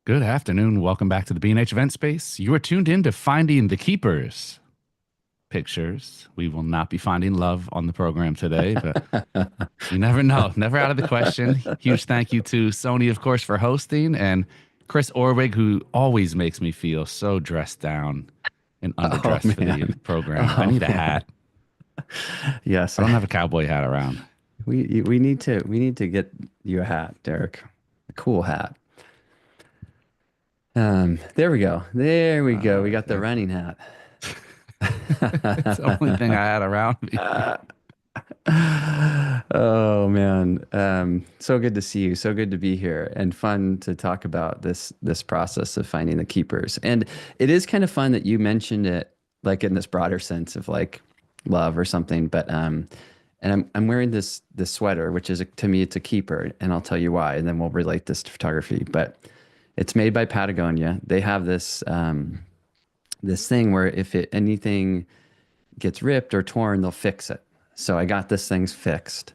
Good afternoon. Welcome back to the B&H event space. You are tuned in to Finding the Keepers pictures. We will not be finding love on the program today, but you never know. Never out of the question. Huge thank you to Sony, of course, for hosting, and Chris Orwig, who always makes me feel so dressed down and Oh underdressed for the man. program. I Oh need a man. hat. Yes. I don't have a cowboy hat around. We need to get you a hat, Derek. A cool hat. There we go. There we go. We got the Yeah. running hat. It's the only thing I had around me. Oh man. So good to see you. So good to be here and fun to talk about this process of finding the keepers. And it is kind of fun that you mentioned it like in this broader sense of like love or something. But and I'm wearing this sweater, which is to me it's a keeper, and I'll tell you why, and then we'll relate this to photography. But it's made by Patagonia. They have this thing where if anything gets ripped or torn, they'll fix it. So I got this thing's fixed.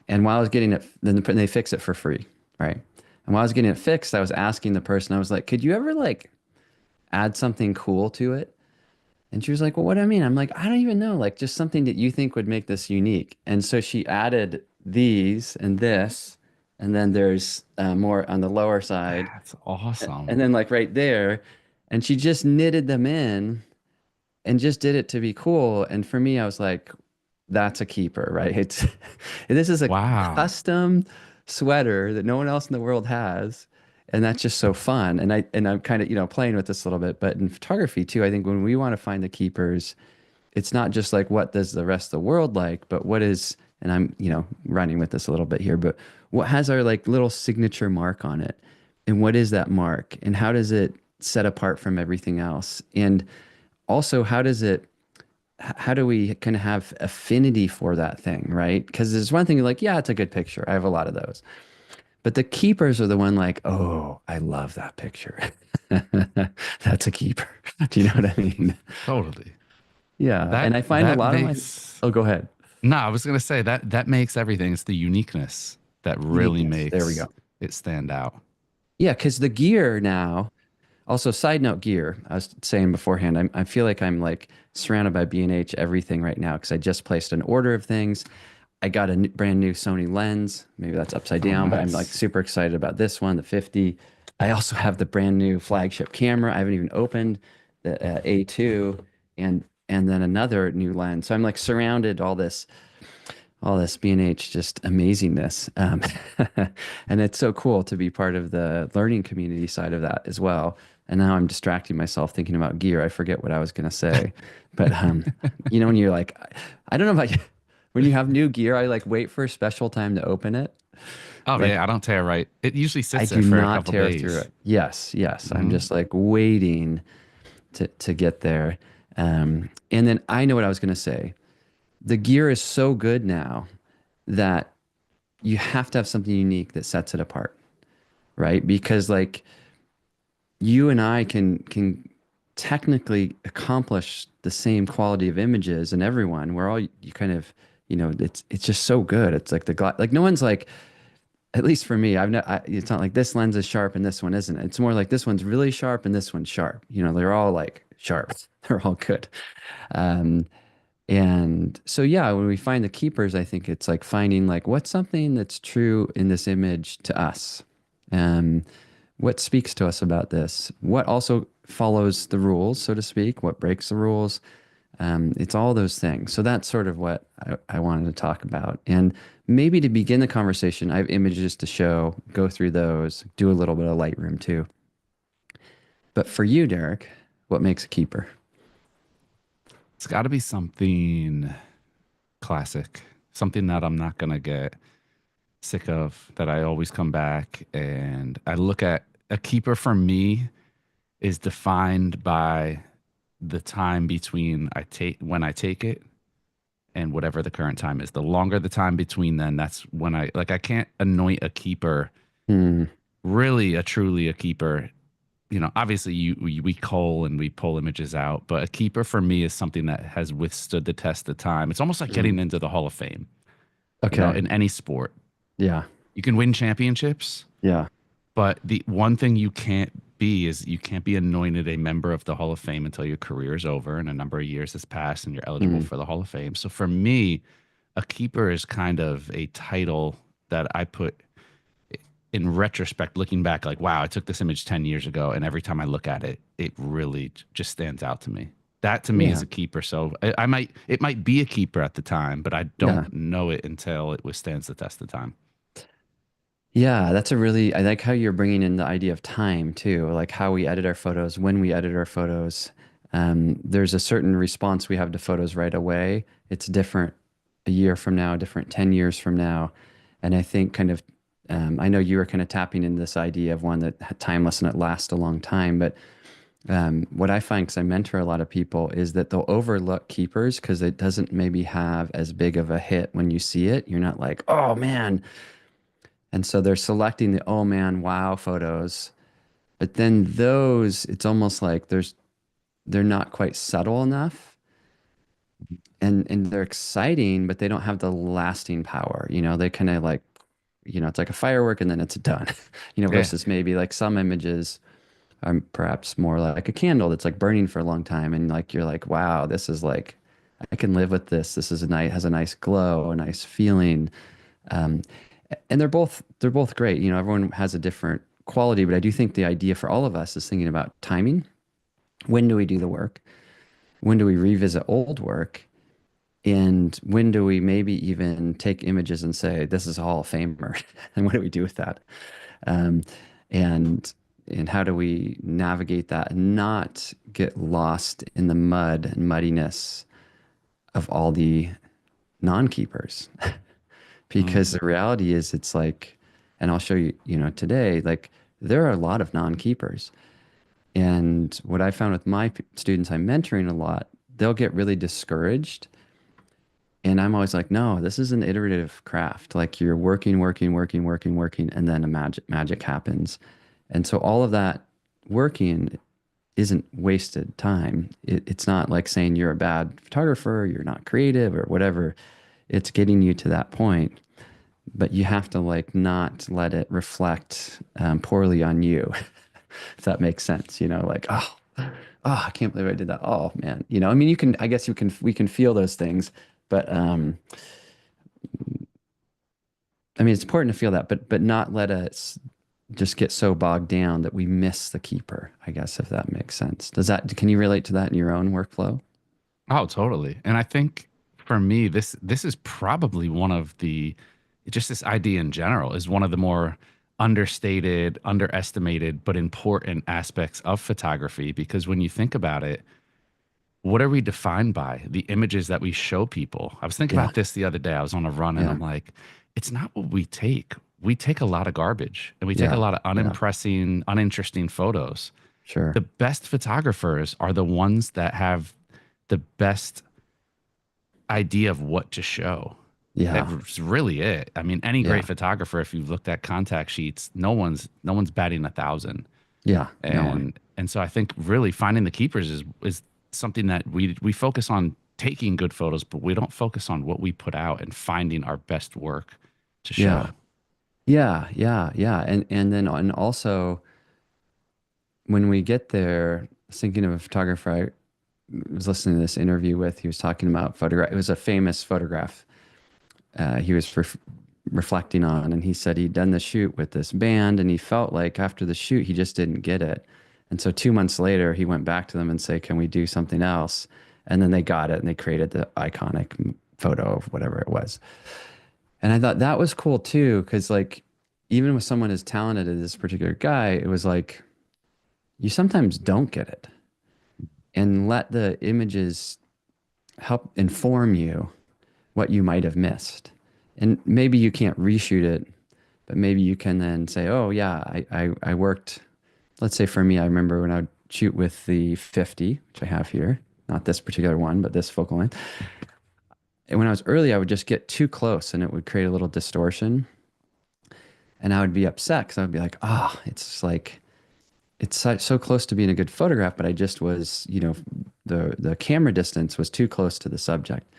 And while I was getting it, then they fix it for free, right? And while I was getting it fixed, I was asking the person, I was like, could you ever like add something cool to it? And she was like, well, what do I mean? I'm like, I don't even know, like just something that you think would make this unique. And so she added these and this, and then there's more on the lower side, That's awesome. and then like right there, and she just knitted them in and just did it to be cool. And for me, I was like, that's a keeper, right? It's this is a Wow. custom sweater that no one else in the world has. And that's just so fun. And I'm kind of, playing with this a little bit, but in photography too, I think when we want to find the keepers, it's not just like what does the rest of the world like, but what is, and I'm, running with this a little bit here, but what has our like little signature mark on it? And what is that mark? And how does it set apart from everything else? And also, how do we kind of have affinity for that thing, right? Because there's one thing you're like, yeah, it's a good picture. I have a lot of those. But the keepers are the one like, oh, I love that picture. That's a keeper. Do you know what I mean? Totally. Yeah. That And I find a that lot of my, makes oh, go ahead. no, I was gonna say that makes everything. It's the uniqueness that really Uniqueness. There we makes go. it stand out. Yeah. Because the gear now, also side note gear, I was saying beforehand, I feel like I'm like surrounded by B&H everything right now because I just placed an order of things. I got a brand new Sony lens. Maybe that's upside Oh, down, but I'm like nice. super excited about this one, the 50. I also have the brand new flagship camera. I haven't even opened the A2 and then another new lens. So I'm like surrounded all this B&H just amazingness. And it's so cool to be part of the learning community side of that as well. And now I'm distracting myself thinking about gear. I forget what I was going to say. But when you're like, I don't know about you, when you have new gear, I like wait for a special time to open it. Oh Like yeah, I don't tear right. It usually I sits there do for a not couple tear through days. it. Yes, yes. I'm Hmm. just like waiting to get there. And then I know what I was going to say. The gear is so good now that you have to have something unique that sets it apart, right? Because like you and I can technically accomplish the same quality of images and everyone. We're all you kind of, it's just so good. It's like like no one's like, at least for me, it's not like this lens is sharp and this one isn't. It's more like this one's really sharp and this one's sharp. They're all like sharp. They're all good. Um, and so, yeah, when we find the keepers, I think it's like finding like what's something that's true in this image to us. Um, what speaks to us about this? What also follows the rules, so to speak? What breaks the rules? It's all those things. So that's sort of what I wanted to talk about. And maybe to begin the conversation, I have images to show, go through those, do a little bit of Lightroom too. But for you, Derek, what makes a keeper? It's got to be something classic, something that I'm not gonna get sick of, that I always come back and I look at. A keeper for me is defined by the time between I take when I take it and whatever the current time is. The longer the time between then, that's when I can't anoint a keeper, Hmm. really a truly a keeper. Obviously we cull and we pull images out, but a keeper for me is something that has withstood the test of time. It's almost like Hmm. getting into the Hall of Fame, Okay. in any sport. Yeah. You can win championships, Yeah. but the one thing you can't be is you can't be anointed a member of the Hall of Fame until your career is over and a number of years has passed and you're eligible Mm, for the Hall of Fame. So for me, a keeper is kind of a title that I put in retrospect, looking back, like, wow, I took this image 10 years ago. And every time I look at it, it really just stands out to me. That to me is yeah. a keeper. So it might be a keeper at the time, but I Yeah. don't know it until it withstands the test of time. Yeah, that's a really, I like how you're bringing in the idea of time too, like how we edit our photos, when we edit our photos. There's a certain response we have to photos right away. It's different a year from now, different 10 years from now. And I think kind of, I know you were kind of tapping into this idea of one that timeless and it lasts a long time. But what I find, because I mentor a lot of people, is that they'll overlook keepers because it doesn't maybe have as big of a hit when you see it. You're not like, oh man, and so they're selecting the oh man, wow photos. But then those, it's almost like they're not quite subtle enough. And they're exciting, but they don't have the lasting power. They kind of like, it's like a firework and then it's done. Yeah. Versus maybe like some images are perhaps more like a candle that's like burning for a long time. And like you're like, wow, this is like I can live with this. This is a nice has a nice glow, a nice feeling. Um, and they're both great. Everyone has a different quality, but I do think the idea for all of us is thinking about timing. When do we do the work? When do we revisit old work? And when do we maybe even take images and say, this is a Hall of Famer? And what do we do with that? Um, and and how do we navigate that and not get lost in the mud and muddiness of all the non-keepers? Because Mm. the reality is it's like, and I'll show you, today, like there are a lot of non-keepers. And what I found with my students I'm mentoring a lot, they'll get really discouraged. And I'm always like, no, this is an iterative craft. Like you're working, working, working, working, working, and then a magic happens. And so all of that working isn't wasted time. It's not like saying you're a bad photographer, you're not creative or whatever. It's getting you to that point, but you have to like not let it reflect poorly on you, if that makes sense. Like I can't believe I did that. Oh man, I mean, I guess we can feel those things, but I mean, it's important to feel that, but not let us just get so bogged down that we miss the keeper. I guess if that makes sense. Can you relate to that in your own workflow? Oh, totally. And I think for me, this is probably one of the just this idea in general is one of the more understated, underestimated, but important aspects of photography. Because when you think about it, what are we defined by? The images that we show people. I was thinking Yeah, about this the other day. I was on a run and yeah, I'm like, it's not what we take. We take a lot of garbage and we take a yeah, lot of yeah. unimpressing, uninteresting photos. Sure. The best photographers are the ones that have the best idea of what to show. Yeah, That's really it. I mean, any yeah, great photographer, if you've looked at contact sheets, no one's batting 1,000. yeah. No one. And so I think really finding the keepers is something that we focus on taking good photos, but we don't focus on what we put out and finding our best work to Yeah, show. yeah, yeah, yeah. And also when we get there, thinking of a photographer I was listening to this interview with, he was talking about photograph. It was a famous photograph he was reflecting on, and he said he'd done the shoot with this band, and he felt like after the shoot he just didn't get it, and so 2 months later he went back to them and say, "Can we do something else?" And then they got it, and they created the iconic photo of whatever it was. And I thought that was cool too, because like even with someone as talented as this particular guy, it was like you sometimes don't get it, and let the images help inform you what you might have missed. And maybe you can't reshoot it, but maybe you can then say, oh, yeah, I worked. Let's say for me, I remember when I would shoot with the 50, which I have here, not this particular one, but this focal length. And when I was early, I would just get too close and it would create a little distortion. And I would be upset because I would be like, it's like, it's so close to being a good photograph, but I just was, the camera distance was too close to the subject.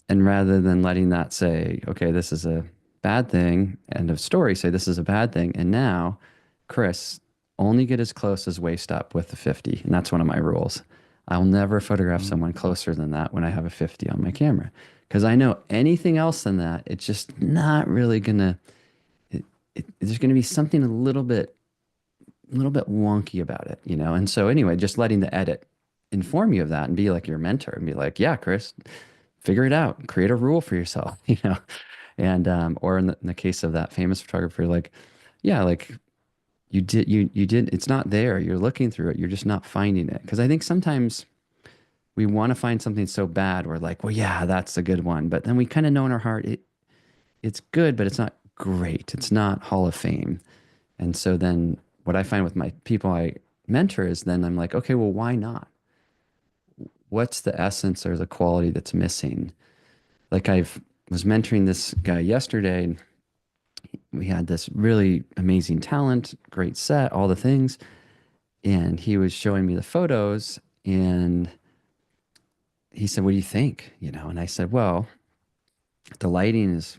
And rather than letting that say, okay, this is a bad thing, end of story, say this is a bad thing. And now, Chris, only get as close as waist up with the 50. And that's one of my rules. I'll never photograph someone closer than that when I have a 50 on my camera. Because I know anything else than that, it's just not really gonna, there's gonna be something a little bit wonky about it, you know? And so anyway, just letting the edit inform you of that and be like your mentor and be like, yeah, Chris, figure it out, create a rule for yourself, you know? And, or in the case of that famous photographer, like, yeah, like you did, it's not there. You're looking through it. You're just not finding it. Cause I think sometimes we want to find something so bad. We're like, well, yeah, that's a good one. But then we kind of know in our heart, it's good, but it's not great. It's not Hall of Fame. And so then what I find with my people I mentor is then I'm like, okay, well, why not? What's the essence or the quality that's missing? Like I've was mentoring this guy yesterday and we had this really amazing talent, great set, all the things. And he was showing me the photos and he said, what do you think? You know, and I said, well, the lighting is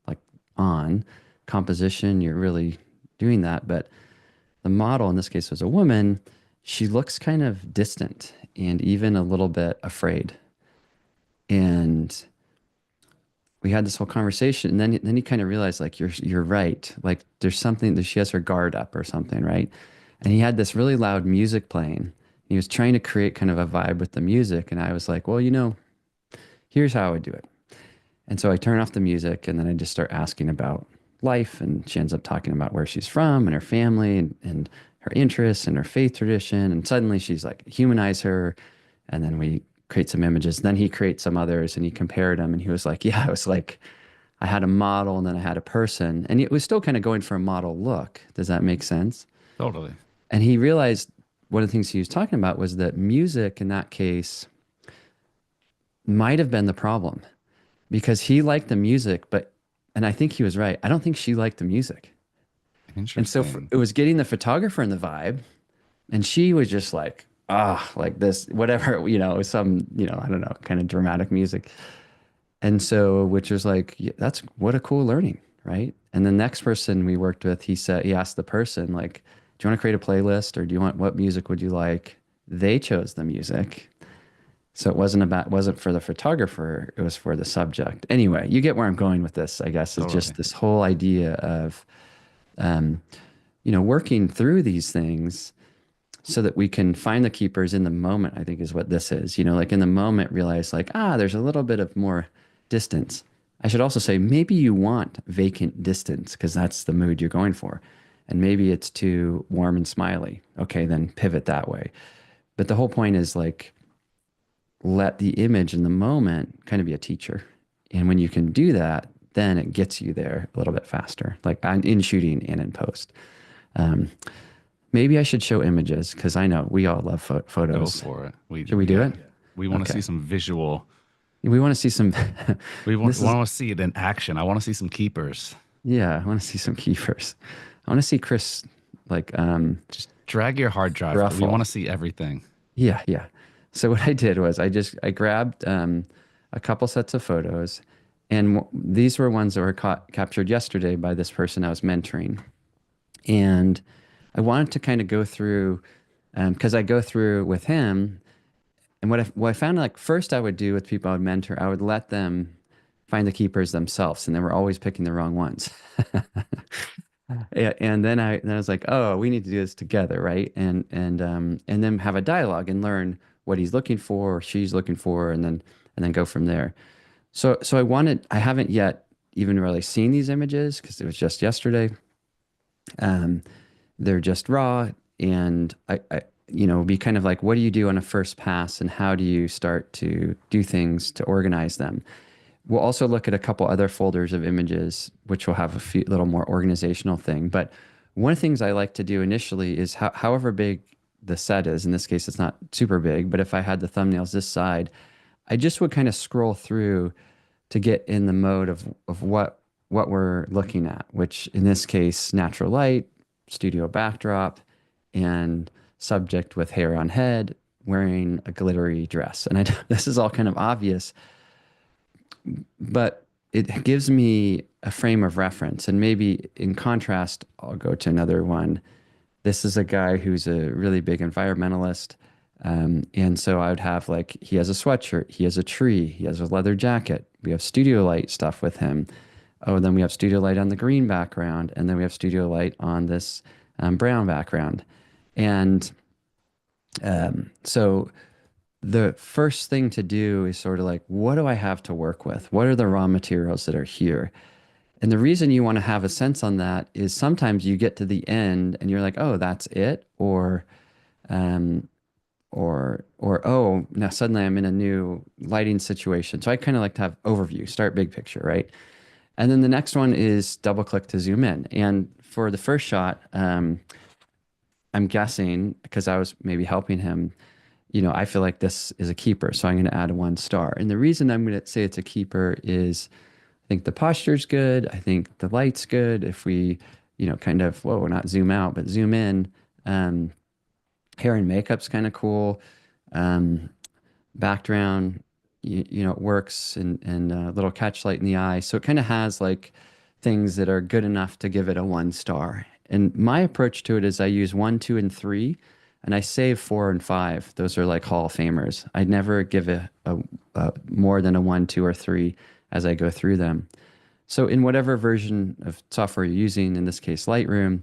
like on composition, you're really doing that. But the model in this case was a woman. She looks kind of distant and even a little bit afraid. And we had this whole conversation, and then he kind of realized like you're right. Like there's something that she has her guard up or something, right? And he had this really loud music playing. He was trying to create kind of a vibe with the music, and I was like, well, you know, here's how I would do it. And so I turn off the music, and then I just start asking about life, and she ends up talking about where she's from and her family and her interests and her faith tradition. And suddenly she's like, humanize her, and then we create some images. Then he creates some others and he compared them and he was like, yeah, it was like I had a model and then I had a person. And it was still kind of going for a model look. Does that make sense? Totally. And he realized one of the things he was talking about was that music in that case might have been the problem because he liked the music, but, and I think he was right. I don't think she liked the music. And so Interesting. it was getting the photographer in the vibe and she was just like, like this, whatever, you know, some, you know, I don't know, kind of dramatic music. And so, which was like, yeah, that's what a cool learning, right? And the next person we worked with, he asked the person, like, do you want to create a playlist or do you want, what music would you like? They chose the music. So wasn't for the photographer, it was for the subject. Anyway, you get where I'm going with this, I guess, is just Totally. this whole idea of, um, working through these things so that we can find the keepers in the moment, I think is what this is. Like in the moment, realize like, there's a little bit of more distance. I should also say maybe you want vacant distance because that's the mood you're going for. And maybe it's too warm and smiley. Okay, then pivot that way. But the whole point is like, let the image in the moment kind of be a teacher. And when you can do that, then it gets you there a little bit faster, like in shooting and in post. Um, Maybe I should show images because I know we all love Go photos. for it. Should we do it? We want to Okay. see some visual. We want to see some. We This is, want to see it in action. I want to see some keepers. yeah, I want to see some keepers. I want to see Chris, like, Just drag your hard drive. We ruffle. want to see everything. Yeah, yeah. So what I did was I grabbed a couple sets of photos, and these were ones that were captured yesterday by this person I was mentoring, and I wanted to kind of go through because I go through with him. And what I found like first I would do with people I would mentor, I would let them find the keepers themselves, and they were always picking the wrong ones. Yeah, and then I was like, oh, we need to do this together, right? And then have a dialogue and learn what he's looking for or she's looking for, and then go from there. So I haven't yet even really seen these images because it was just yesterday. Um, they're just raw, and be kind of like, what do you do on a first pass, and how do you start to do things to organize them? We'll also look at a couple other folders of images, which will have a few little more organizational thing. But one of the things I like to do initially is however big the set is, in this case, it's not super big, but if I had the thumbnails this side, I just would kind of scroll through to get in the mode of what we're looking at, which in this case, natural light, studio backdrop, and subject with hair on head, wearing a glittery dress. And this is all kind of obvious, but it gives me a frame of reference. And maybe in contrast, I'll go to another one This is a guy who's a really big environmentalist. And so I would have like, he has a sweatshirt, he has a tree, he has a leather jacket. We have studio light stuff with him. Oh, then we have studio light on the green background. And then we have studio light on this brown background. And so the first thing to do is sort of like, what do I have to work with? What are the raw materials that are here? And the reason you want to have a sense on that is sometimes you get to the end and you're like, oh, that's it, um, or oh, now suddenly I'm in a new lighting situation. So I kind of like to have overview, start big picture, right? And then the next one is double click to zoom in. And for the first shot, I'm guessing because I was maybe helping him, I feel like this is a keeper, so I'm going to add a 1 star. And the reason I'm going to say it's a keeper is I think the posture's good. I think the light's good. If we, kind of, whoa, not zoom out, but zoom in, um, hair and makeup's kind of cool. Um, Background, it works and a little catch light in the eye. So it kind of has like things that are good enough to give it a 1 star. And my approach to it is I use 1, 2, and 3, and I save 4 and 5. Those are like Hall of Famers. I never give a more than a 1, 2, or 3 as I go through them. So in whatever version of software you're using, in this case Lightroom,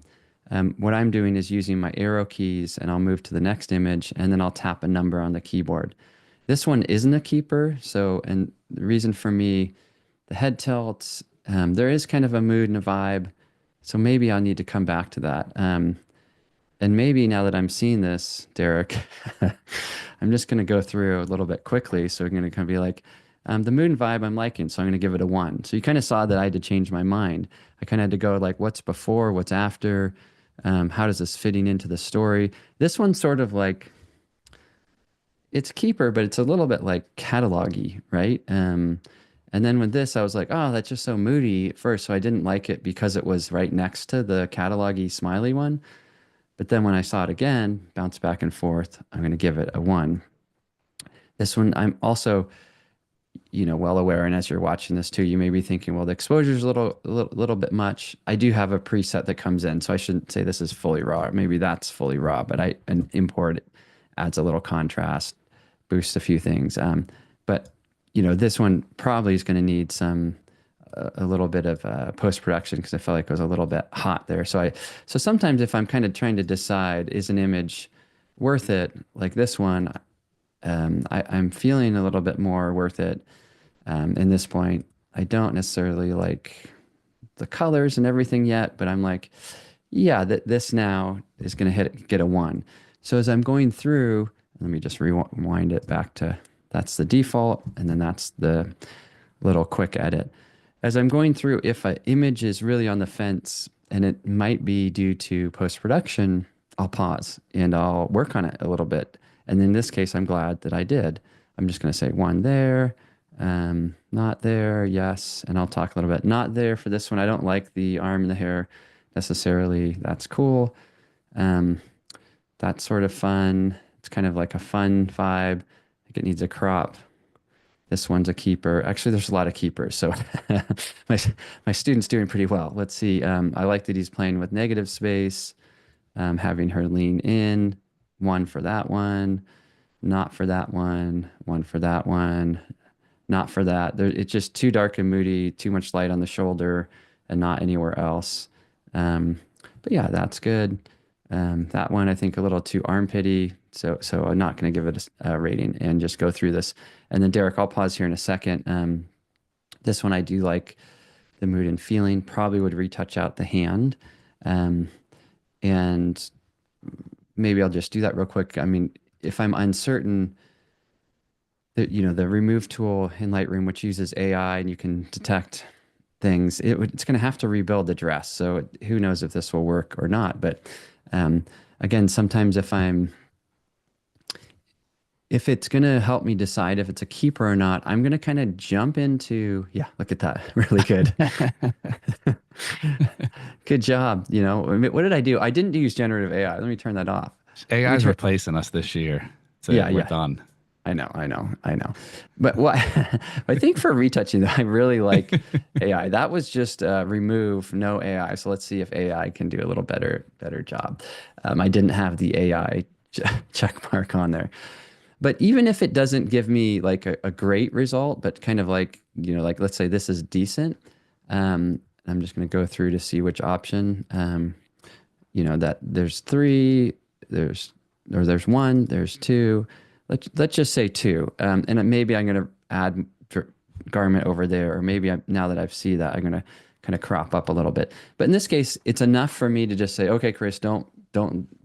what I'm doing is using my arrow keys and I'll move to the next image and then I'll tap a number on the keyboard. This one isn't a keeper. So, and the reason for me, the head tilts, there is kind of a mood and a vibe. So maybe I'll need to come back to that. And maybe now that I'm seeing this, Derek, I'm just going to go through a little bit quickly. So we're going to kind of be like, the mood and vibe I'm liking. So I'm going to give it a 1. So you kind of saw that I had to change my mind. I kind of had to go like, what's before, what's after? How does this fitting into the story? This one's sort of like, it's keeper, but it's a little bit like catalog-y, right? And then with this, I was like, oh, that's just so moody at first. So I didn't like it because it was right next to the catalog-y smiley one. But then when I saw it again, bounce back and forth, I'm going to give it a 1. This one, I'm also, well aware. And as you're watching this too, you may be thinking, well, the exposure is a little bit much. I do have a preset that comes in. So I shouldn't say this is fully raw. Maybe that's fully raw, but an import it adds a little contrast, boosts a few things. But this one probably is going to need a little bit of post-production because I felt like it was a little bit hot there. So sometimes if I'm kind of trying to decide, is an image worth it? Like this one, I'm feeling a little bit more worth it. In this point, I don't necessarily like the colors and everything yet, but I'm like, yeah, this now is going to get a 1. So as I'm going through, let me just rewind it back to, that's the default, and then that's the little quick edit. As I'm going through, if an image is really on the fence and it might be due to post-production, I'll pause and I'll work on it a little bit. And in this case, I'm glad that I did. I'm just going to say 1 there, not there, yes. And I'll talk a little bit. Not there for this one. I don't like the arm and the hair necessarily. That's cool. That's sort of fun. It's kind of like a fun vibe. I think it needs a crop. This one's a keeper. Actually, there's a lot of keepers. So my student's doing pretty well. Let's see. I like that he's playing with negative space, having her lean in. 1 for that one, not for that one, 1 for that one, not for that. It's just too dark and moody, too much light on the shoulder and not anywhere else. But yeah, that's good. That one, I think a little too armpity. So I'm not going to give it a rating and just go through this. And then Derek, I'll pause here in a second. This one, I do like the mood and feeling, probably would retouch out the hand. And maybe I'll just do that real quick. I mean, if I'm uncertain, the remove tool in Lightroom, which uses AI and you can detect things, it's going to have to rebuild the dress. So who knows if this will work or not. But again, sometimes if it's going to help me decide if it's a keeper or not, I'm going to kind of jump into, yeah, look at that. Really good. Good job. I mean, what did I do? I didn't use generative AI. Let me turn that off. AI is replacing us this year. So Yeah, we're yeah. done. I know. But what I think for retouching, I really like AI. That was just remove no AI. So let's see if AI can do a little better job. I didn't have the AI check mark on there. But even if it doesn't give me like a great result, but kind of like, like let's say this is decent, I'm just going to go through to see which option, that there's three, there's one, there's two. Let's just say two. And maybe I'm going to add garment over there, or maybe now that I've see that, I'm going to kind of crop up a little bit. But in this case, it's enough for me to just say, okay, Chris, don't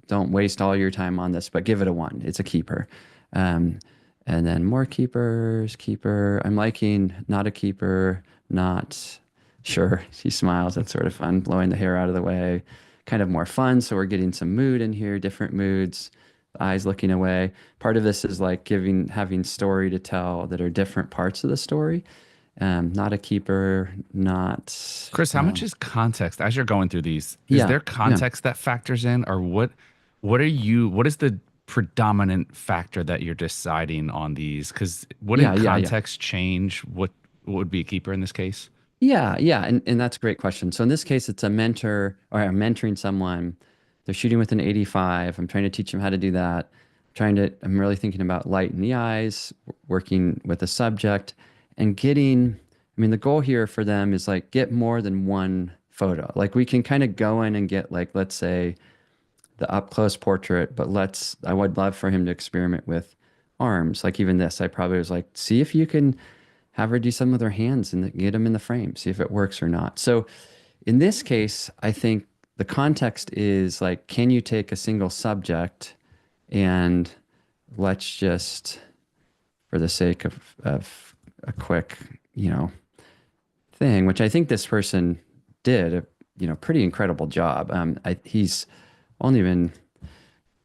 waste all your time on this, but give it a one. It's a keeper. Um, and then more keepers, keeper. I'm liking not a keeper, not sure. She smiles. That's sort of fun. Blowing the hair out of the way, kind of more fun. So we're getting some mood in here, different moods. The eyes looking away. Part of this is like having story to tell that are different parts of the story. Not a keeper, not. Chris, how much is context as you're going through these? Is Yeah, there yeah, context that factors in, or what is the predominant factor that you're deciding on these? Because wouldn't yeah. context change what would be a keeper in this case? Yeah, and that's a great question. So in this case, it's a mentor, or I'm mentoring someone. They're shooting with an 85. I'm trying to teach them how to do that. I'm really thinking about light in the eyes, working with a subject, and I mean, the goal here for them is like get more than one photo. Like we can kind of go in and get like, let's say the up close portrait, but I would love for him to experiment with arms. Like even this, I probably was like, see if you can have her do some with her hands and get them in the frame, see if it works or not. So in this case, I think the context is like, can you take a single subject and let's just, for the sake of a quick, thing, which I think this person did a, pretty incredible job. He's only been,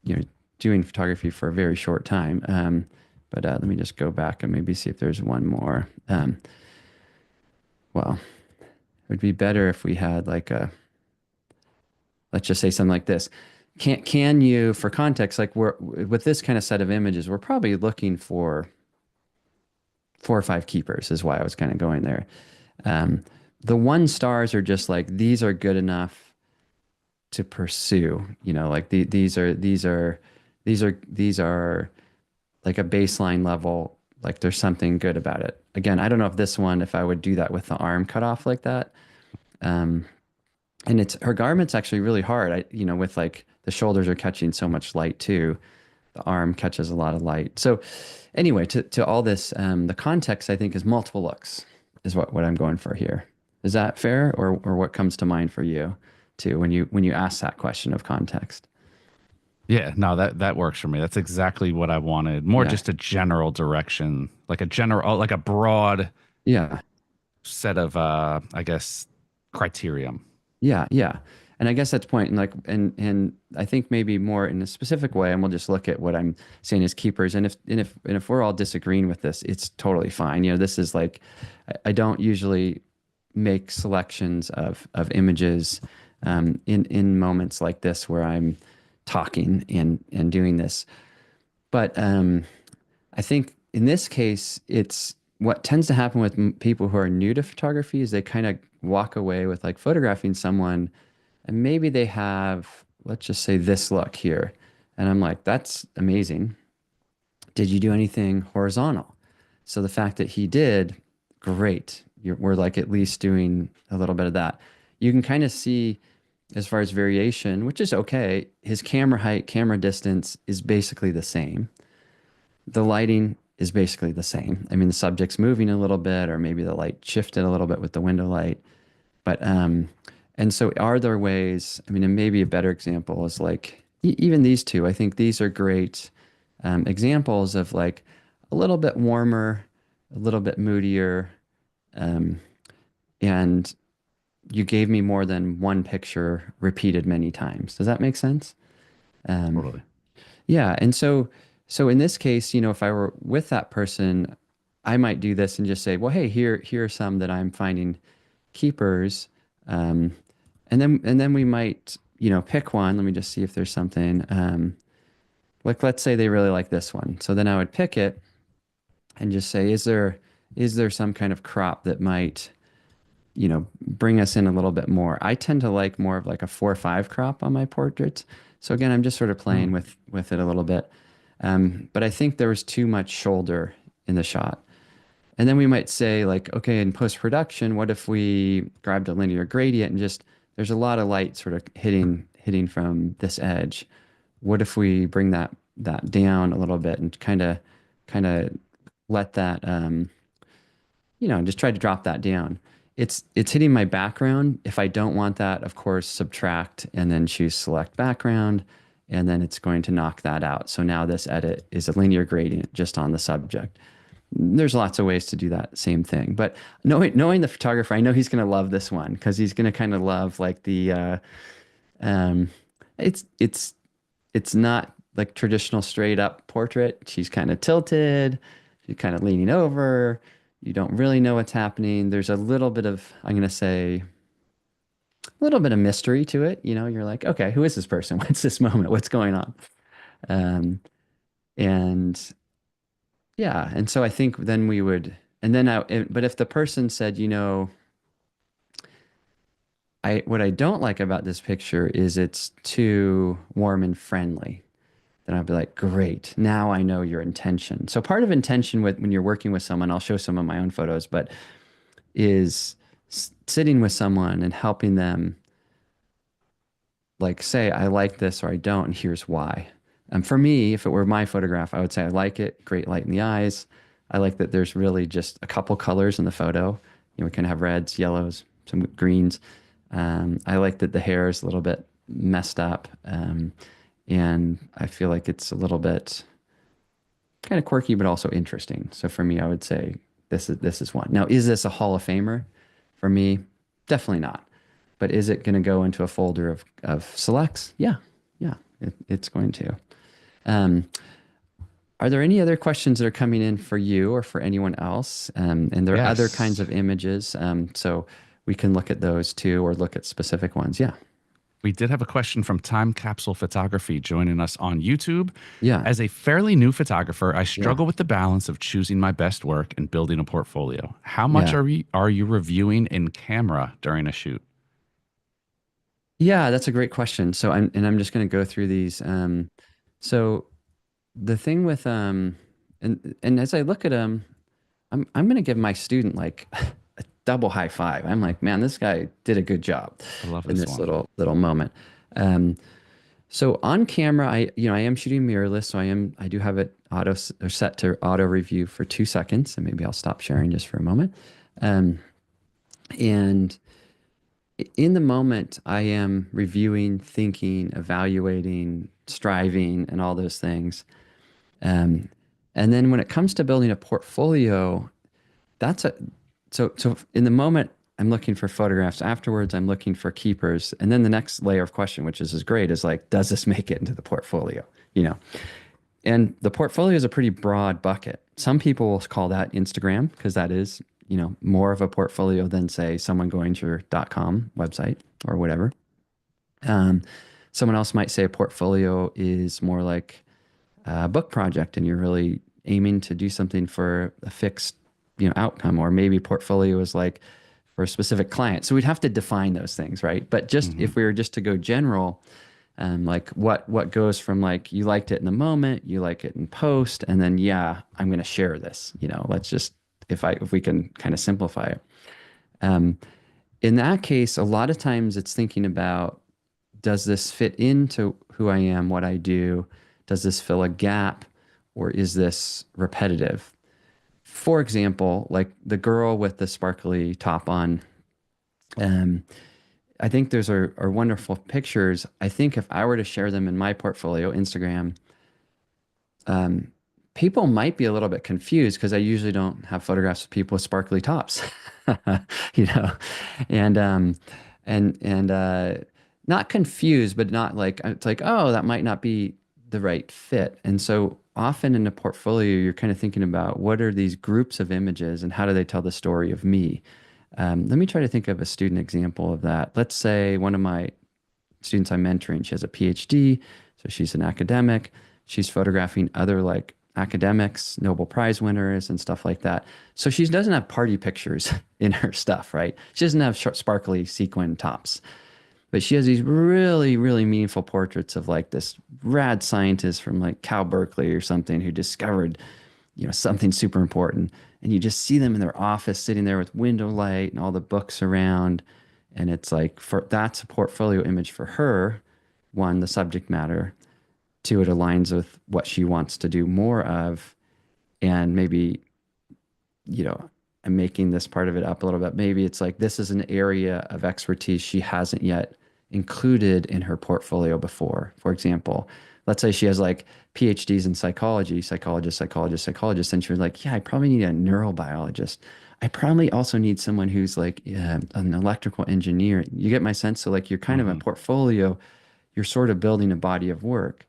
you know, doing photography for a very short time. But let me just go back and maybe see if there's one more. Well, it would be better if we had like let's just say something like this. Can you, for context, like we're with this kind of set of images, we're probably looking for 4 or 5 keepers is why I was kind of going there. Um, the 1 stars are just like, these are good enough to pursue, like these are like a baseline level, like there's something good about it. Again, I don't know if this one, if I would do that with the arm cut off like that. Um, and her garment's actually really hard. With like the shoulders are catching so much light too. The arm catches a lot of light. So anyway, to all this, the context I think is multiple looks is what I'm going for here. Is that fair, or what comes to mind for you too when you ask that question of context? Yeah, no, that works for me. That's exactly what I wanted. More Yeah, just a general direction, like a broad yeah. set of I guess criterion. Yeah. And I guess that's point, and like, and I think maybe more in a specific way, and we'll just look at what I'm saying as keepers. And if we're all disagreeing with this, it's totally fine. This is like, I don't usually make selections of images in moments like this where I'm talking and doing this. But I think in this case, it's what tends to happen with people who are new to photography is they kind of walk away with like photographing someone, and maybe they have, let's just say, this look here. And I'm like, that's amazing. Did you do anything horizontal? So the fact that he did, great. We're like at least doing a little bit of that. You can kind of see as far as variation, which is okay. His camera height, camera distance is basically the same. The lighting is basically the same. I mean, the subject's moving a little bit, or maybe the light shifted a little bit with the window light. But and so are there ways? I mean, and maybe a better example is like even these two. I think these are great examples of like a little bit warmer, a little bit moodier, um, and you gave me more than one picture repeated many times. Does that make sense? Um, Totally. yeah, and so in this case, if I were with that person, I might do this and just say, well, hey, here are some that I'm finding keepers, um, and then we might, pick one. Let me just see if there's something. Like let's say they really like this one, so then I would pick it, and just say, is there some kind of crop that might, bring us in a little bit more? I tend to like more of like a 4:5 crop on my portraits. So again, I'm just sort of playing Mm. with it a little bit. But I think there was too much shoulder in the shot. And then we might say like, okay, in post-production, what if we grabbed a linear gradient and just there's a lot of light sort of hitting from this edge. What if we bring that down a little bit and kind of let that just try to drop that down. It's hitting my background. If I don't want that, of course, subtract and then choose select background, and then it's going to knock that out. So now this edit is a linear gradient just on the subject. There's lots of ways to do that same thing. But knowing the photographer, I know he's going to love this one because he's going to kind of love like um, it's not like traditional straight up portrait. She's kind of tilted. She's kind of leaning over. You don't really know what's happening. There's a little bit of, I'm going to say, a little bit of mystery to it. You're like, okay, who is this person? What's this moment? What's going on? Um, and yeah, and so I think then we would, and then but if the person said, what I don't like about this picture is it's too warm and friendly, then I'd be like, great, now I know your intention. So part of intention with when you're working with someone, I'll show some of my own photos, but is sitting with someone and helping them like say, I like this or I don't, and here's why. And for me, if it were my photograph, I would say I like it, great light in the eyes. I like that there's really just a couple colors in the photo. We can have reds, yellows, some greens. I like that the hair is a little bit messed up. And I feel like it's a little bit kind of quirky, but also interesting. So for me, I would say this is one. Now, is this a Hall of Famer? For me, definitely not. But is it going to go into a folder of selects? Yeah, yeah, it's going to. Um, are there any other questions that are coming in for you or for anyone else? And there are other kinds Yes. of images, so we can look at those too, or look at specific ones. Yeah, We did have a question from Time Capsule Photography joining us on YouTube. yeah, As a fairly new photographer, I yeah, struggle with the balance of choosing my best work and building a portfolio. How much yeah. are you reviewing in camera during a shoot? Yeah, that's a great question. So I'm just going to go through these. So the thing with and as I look at them, I'm going to give my student like a double high five. I'm like, man, this guy did a good job I love in this this one. little moment. Um, so on camera, I am shooting mirrorless, so I do have it or set to auto review for 2 seconds, and maybe I'll stop sharing just for a moment. Um, and in the moment, I am reviewing, thinking, evaluating, striving, and all those things. Um, and then when it comes to building a portfolio, that's a so in the moment I'm looking for photographs. Afterwards, I'm looking for keepers. And then the next layer of question, which is great, is like, does this make it into the portfolio? You know, and the portfolio is a pretty broad bucket. Some people will call that Instagram because that is, more of a portfolio than say someone going to your .com website or whatever. Um, Someone else might say a portfolio is more like a book project and you're really aiming to do something for a fixed, outcome, or maybe portfolio is like for a specific client. So we'd have to define those things, right? But just Hmm. if we were just to go general, like what goes from like you liked it in the moment, you like it in post, and then yeah, I'm going to share this. Let's just if we can kind of simplify it. Um, in that case, a lot of times it's thinking about, does this fit into who I am, what I do? Does this fill a gap, or is this repetitive? For example, like the girl with the sparkly top on, um, I think those are wonderful pictures. I think if I were to share them in my portfolio, Instagram, um, people might be a little bit confused because I usually don't have photographs of people with sparkly tops, you know, and not confused, but not like it's like, oh, that might not be the right fit. And so often in a portfolio, you're kind of thinking about what are these groups of images and how do they tell the story of me? Let me try to think of a student example of that. Let's say one of my students I'm mentoring, she has a PhD, so she's an academic. She's photographing other like academics, Nobel Prize winners, and stuff like that. So she doesn't have party pictures in her stuff, right? She doesn't have sparkly sequin tops, but she has these really, really meaningful portraits of like this rad scientist from like Cal Berkeley or something who discovered, something super important. And you just see them in their office sitting there with window light and all the books around. And it's like that's a portfolio image for her. One, the subject matter. Two, it aligns with what she wants to do more of. And maybe, I'm making this part of it up a little bit. Maybe it's like this is an area of expertise she hasn't yet included in her portfolio before. For example, let's say she has like PhDs in psychology, psychologist, and she was like, yeah, I probably need a neurobiologist. I probably also need someone who's like an electrical engineer. You get my sense? So like you're kind of a Hmm. portfolio, you're sort of building a body of work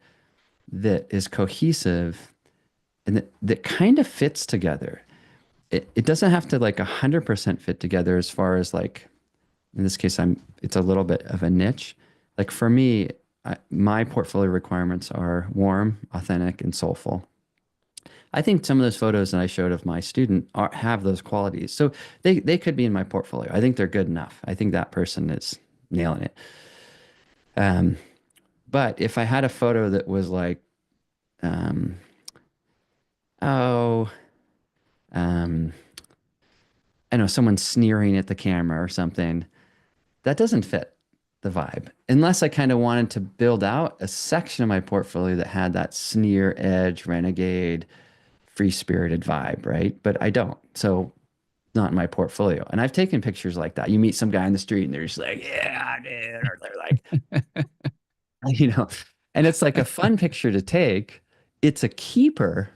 that is cohesive and that kind of fits together. It doesn't have to like 100% fit together as far as like, in this case, it's a little bit of a niche. Like for me, my portfolio requirements are warm, authentic, and soulful. I think some of those photos that I showed of my student have those qualities. So they could be in my portfolio. I think they're good enough. I think that person is nailing it. Um, but if I had a photo that was like, um, oh, um, I know someone sneering at the camera or something, that doesn't fit the vibe. Unless I kind of wanted to build out a section of my portfolio that had that sneer, edge, renegade, free-spirited vibe, right? But I don't. So not in my portfolio. And I've taken pictures like that. You meet some guy in the street and they're just like, yeah, dude. Or they're like, you know, and it's like a fun picture to take. It's a keeper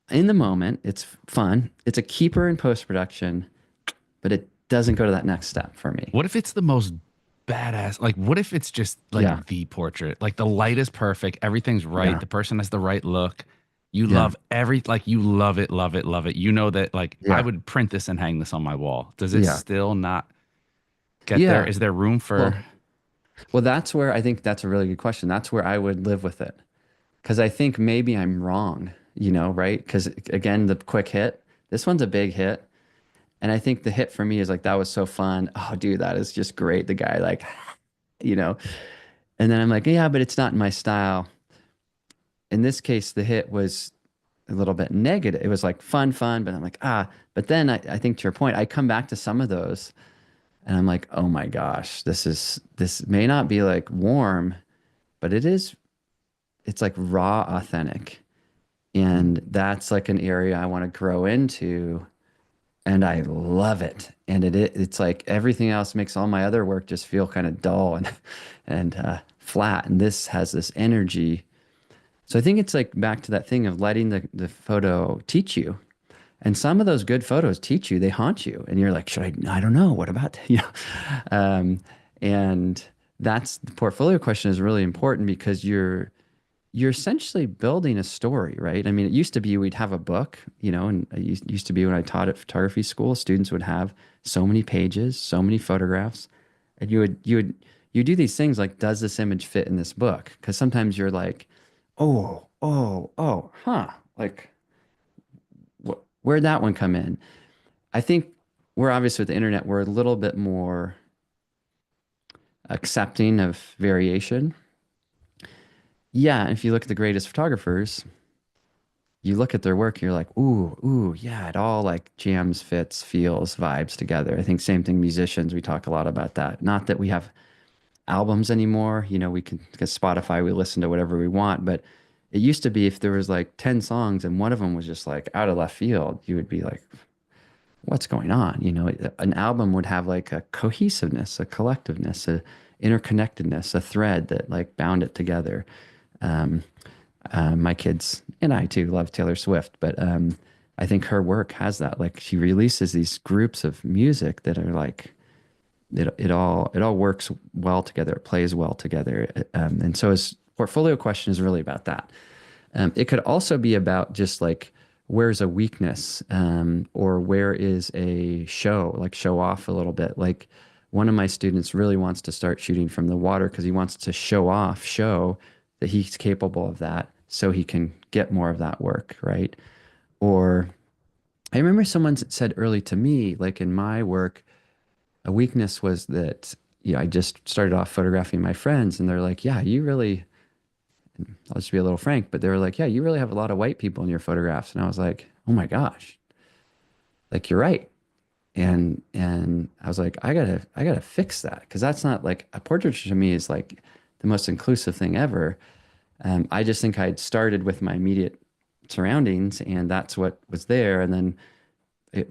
in the moment. It's fun. It's a keeper in post-production, but it doesn't go to that next step for me. What if it's the most badass? Like, what if it's just Yeah. like the portrait? Like the light is perfect, everything's right, Yeah. the person has the right look. You Yeah. love like you love it, love it, love it. You know that like I Yeah. would print this and hang this on my wall. Does it Yeah. still not get there? Yeah. Is there room for? Well, well, that's where I think that's a really good question. That's where I would live with it. Because I think maybe I'm wrong, right? Because again, the quick hit, this one's a big hit. And I think the hit for me is like, that was so fun. Oh, dude, that is just great. The guy, like, you know, and then I'm like, yeah, but it's not in my style. In this case, the hit was a little bit negative. It was like fun, but I'm like, but then I think to your point, I come back to some of those and I'm like, oh my gosh, this may not be like warm, but it's like raw, authentic. And that's like an area I want to grow into. And I love it. And it's like everything else makes all my other work just feel kind of dull and flat. And this has this energy. So I think it's like back to that thing of letting the photo teach you. And some of those good photos teach you, they haunt you. And you're like, I don't know, what about, um, and that's the portfolio question is really important because you're essentially building a story, right? I mean, it used to be we'd have a book, and it used to be when I taught at photography school, students would have so many pages, so many photographs, and you do these things like, does this image fit in this book? Because sometimes you're like, huh, like where'd that one come in? I think we're obviously with the internet, we're a little bit more accepting of variation. Yeah, if you look at the greatest photographers, you look at their work, you're like, ooh, yeah, it all like jams, fits, feels, vibes together. I think same thing, musicians, we talk a lot about that. Not that we have albums anymore, we can, because Spotify, we listen to whatever we want, but it used to be if there was like 10 songs and one of them was just like out of left field, you would be like, what's going on? An album would have like a cohesiveness, a collectiveness, a interconnectedness, a thread that like bound it together. Um, my kids and I too love Taylor Swift, but I think her work has that. Like she releases these groups of music that are like it all works well together. It plays well together, and so his portfolio question is really about that. It could also be about just like where's a weakness, or where is a show, like show off a little bit. Like one of my students really wants to start shooting from the water because he wants to show that he's capable of that so he can get more of that work, right? Or I remember someone said early to me, like in my work, a weakness was that, I just started off photographing my friends, and they're like, yeah, you really, I'll just be a little frank, but they were like, yeah, you really have a lot of white people in your photographs. And I was like, oh my gosh, like you're right. And I was like, I gotta fix that, because that's not like a portraiture to me is like the most inclusive thing ever. I just think I'd started with my immediate surroundings, and that's what was there. And then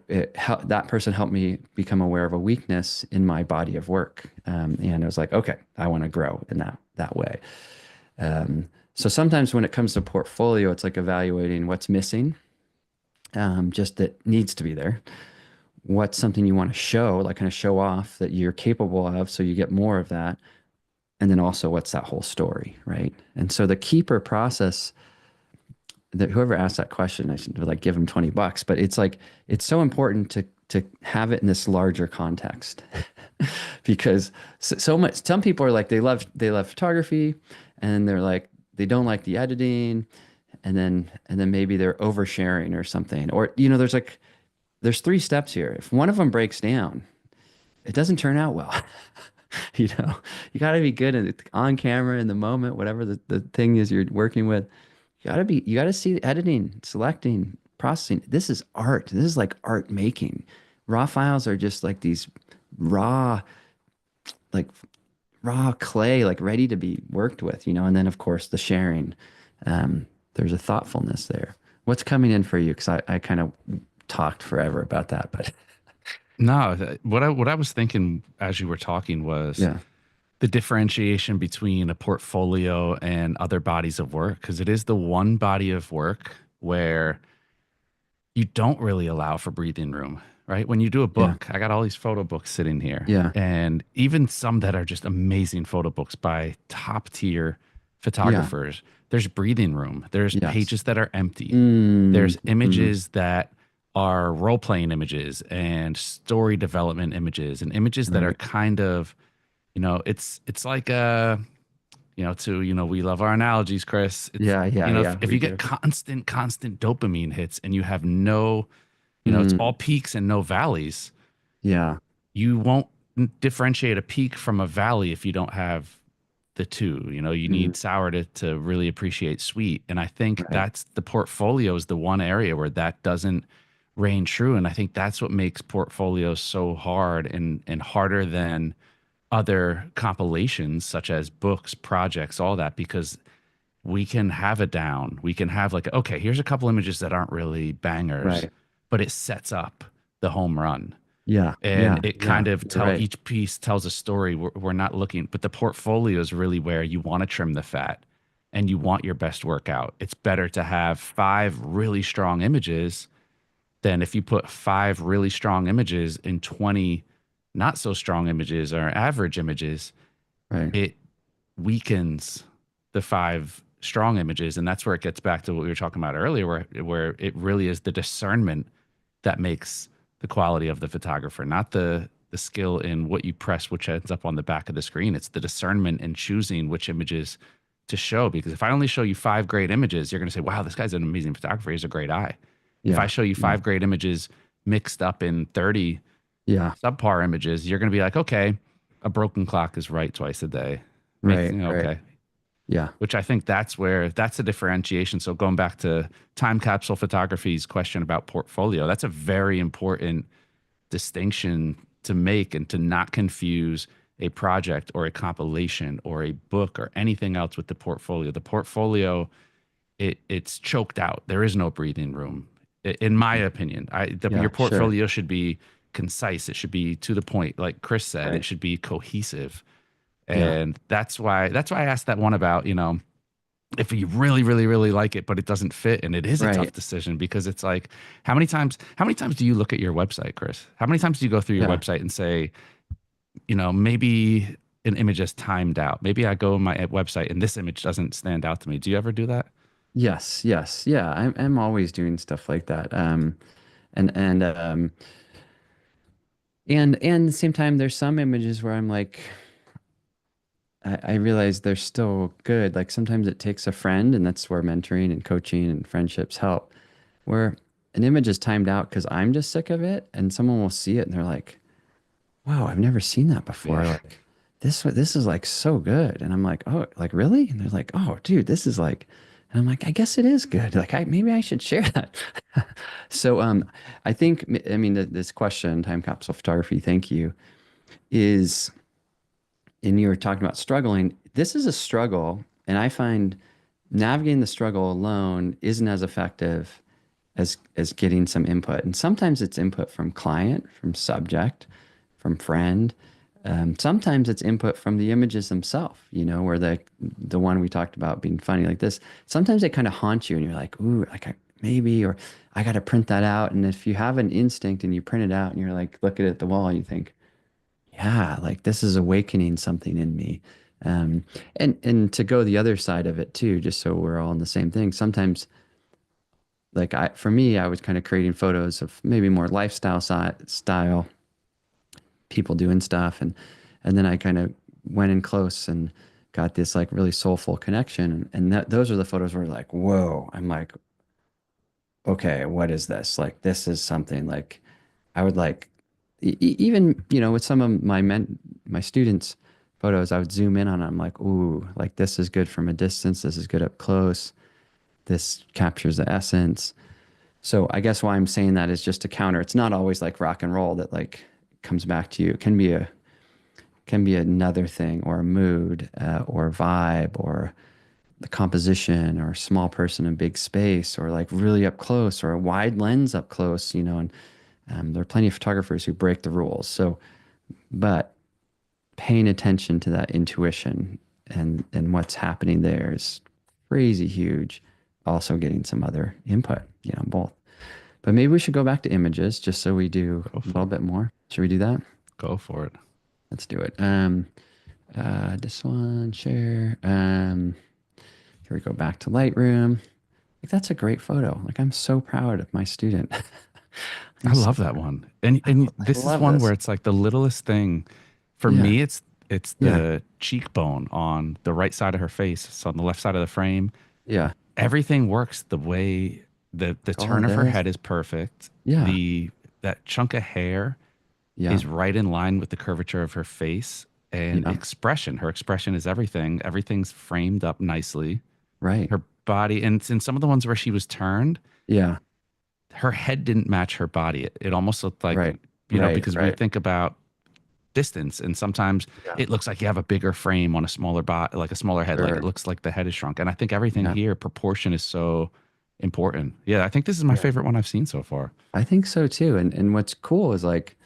that person helped me become aware of a weakness in my body of work. And I was like, okay, I want to grow in that way. So sometimes when it comes to portfolio, it's like evaluating what's missing, just that needs to be there. What's something you want to show, like kind of show off that you're capable of, so you get more of that. And then also, what's that whole story, right? And so the keeper process, that whoever asked that question, I should like give them $20, but it's like, it's so important to have it in this larger context. Because so much, some people are like, they love photography, and they're like, they don't like the editing, and then maybe they're oversharing or something. Or, there's three steps here. If one of them breaks down, it doesn't turn out well. You know, you got to be good at on camera in the moment, whatever the thing is you're working with. You got to see the editing, selecting, processing. This is art. This is like art making. Raw files are just like these raw, like raw clay, like ready to be worked with, and then of course the sharing. There's a thoughtfulness there. What's coming in for you? Because I kind of talked forever about that, but No, what I was thinking as you were talking was yeah, the differentiation between a portfolio and other bodies of work, because it is the one body of work where you don't really allow for breathing room, right? When you do a yeah, book, I got all these photo books sitting here, yeah, and even some that are just amazing photo books by top tier yeah, photographers, there's breathing room. There's yes. pages that are empty. Mm, There's mm, images that are role playing images and story development images and images that are right. kind of, it's like we love our analogies, Chris. It's, Yeah, yeah, yeah, if we you get do. constant dopamine hits and you have no, it's all Mm, peaks and no valleys, yeah, you won't differentiate a peak from a valley if you don't have the two. You mm, need sour to really appreciate sweet. And I think right, that's the portfolio is the one area where that doesn't reign true. And I think that's what makes portfolios so hard and harder than other compilations such as books, projects, all that, because we can have a down. We can have like, okay, here's a couple images that aren't really bangers, right. but it sets up the home run. Yeah, And yeah, it yeah. kind of You're right. each piece tells a story. We're not looking, but the portfolio is really where you want to trim the fat and you want your best work out. It's better to have five really strong images than if you put five really strong images in 20 not so strong images or average images. Right. It weakens the five strong images. And that's where it gets back to what we were talking about earlier, where it really is the discernment that makes the quality of the photographer, not the skill in what you press, which ends up on the back of the screen. It's the discernment in choosing which images to show. Because if I only show you five great images, you're going to say, wow, this guy's an amazing photographer. He has a great eye. If I Yeah, show you yeah, five great images mixed up in 30 yeah. subpar images, you're going to be like, okay, a broken clock is right twice a day. Right, right. Okay. Yeah, Which I think that's the differentiation. So going back to time capsule photography's question about portfolio, that's a very important distinction to make and to not confuse a project or a compilation or a book or anything else with the portfolio. The portfolio, it's choked out. There is no breathing room, in my opinion. Your yeah, sure. portfolio should be concise. It should be to the point. Like Chris said, it Right. should be cohesive. Yeah, And that's why I asked that one about, if you really, really, really like it, but it doesn't fit. And it is a tough right. decision because it's like, how many times do you look at your website, Chris? How many times do you go through your Yeah. website and say, maybe an image is timed out. Maybe I go on my website and this image doesn't stand out to me. Do you ever do that? Yes, yes. Yeah, I'm always doing stuff like that. And at the same time, there's some images where I'm like, I realize they're still good. Like sometimes it takes a friend, and that's where mentoring and coaching and friendships help. Where an image is timed out because I'm just sick of it, and someone will see it and they're like, "Wow, I've never seen that before." Yeah. Like this is like so good, and I'm like, "Oh, like really?" And they're like, "Oh, dude, this is like," and I'm like, "I guess it is good. Like I maybe I should share that." So I think I mean this question, time capsule photography. Thank you. Is and you were talking about struggling. This is a struggle, and I find navigating the struggle alone isn't as effective as getting some input. And sometimes it's input from client, from subject, from friend. Sometimes it's input from the images themselves, you know, where the one we talked about being funny like this. Sometimes they kind of haunt you, and you're like, ooh, like maybe, or I got to print that out. And if you have an instinct and you print it out, and you're like, look at it at the wall, and you think, yeah, like this is awakening something in me. Um, and to go the other side of it too, just so we're all in the same thing. Sometimes, like for me, I was kind of creating photos of maybe more lifestyle style people doing stuff, and then I kind of went in close and got this like really soulful connection, and that those are the photos where like, whoa, I'm like, okay, what is this? Like, this is something like I would like, even, you know, with some of my students' photos, I would zoom in on them like, ooh, like this is good from a distance. This is good up close. This captures the essence. So I guess why I'm saying that is just to counter. It's not always like rock and roll that like comes back to you. It can be another thing or a mood or vibe or the composition or a small person in big space or like really up close or a wide lens up close, you know, and there are plenty of photographers who break the rules. So, but paying attention to that intuition and what's happening there is crazy huge. Also getting some other input, you know, both. But maybe we should go back to images just so we do Go a for little it. bit more. Should we do that? Go for it. Let's do it. This one, share. Here we go back to Lightroom. Like that's a great photo. Like I'm so proud of my student. I I'm so love that one. And I this is love one this. where it's like the littlest thing. For Yeah. me, it's Yeah. the cheekbone on the right side of her face. So on the left side of the frame, Yeah. everything works the way the Oh, turn it of her does. head is perfect. Yeah. The that chunk of hair Yeah. is right in line with the curvature of her face and Yeah. expression. Her expression is everything. Everything's framed up nicely. Right. Her body, and in some of the ones where she was turned, Yeah. her head didn't match her body. It almost looked like, Right. Right. because we Right. think about distance, and sometimes Yeah. it looks like you have a bigger frame on a smaller body, like a smaller head, like it Sure. looks like the head is shrunk. And I think everything Yeah. here, proportion is so important. Yeah, I think this is my Yeah. favorite one I've seen so far. I think so too. And what's cool is like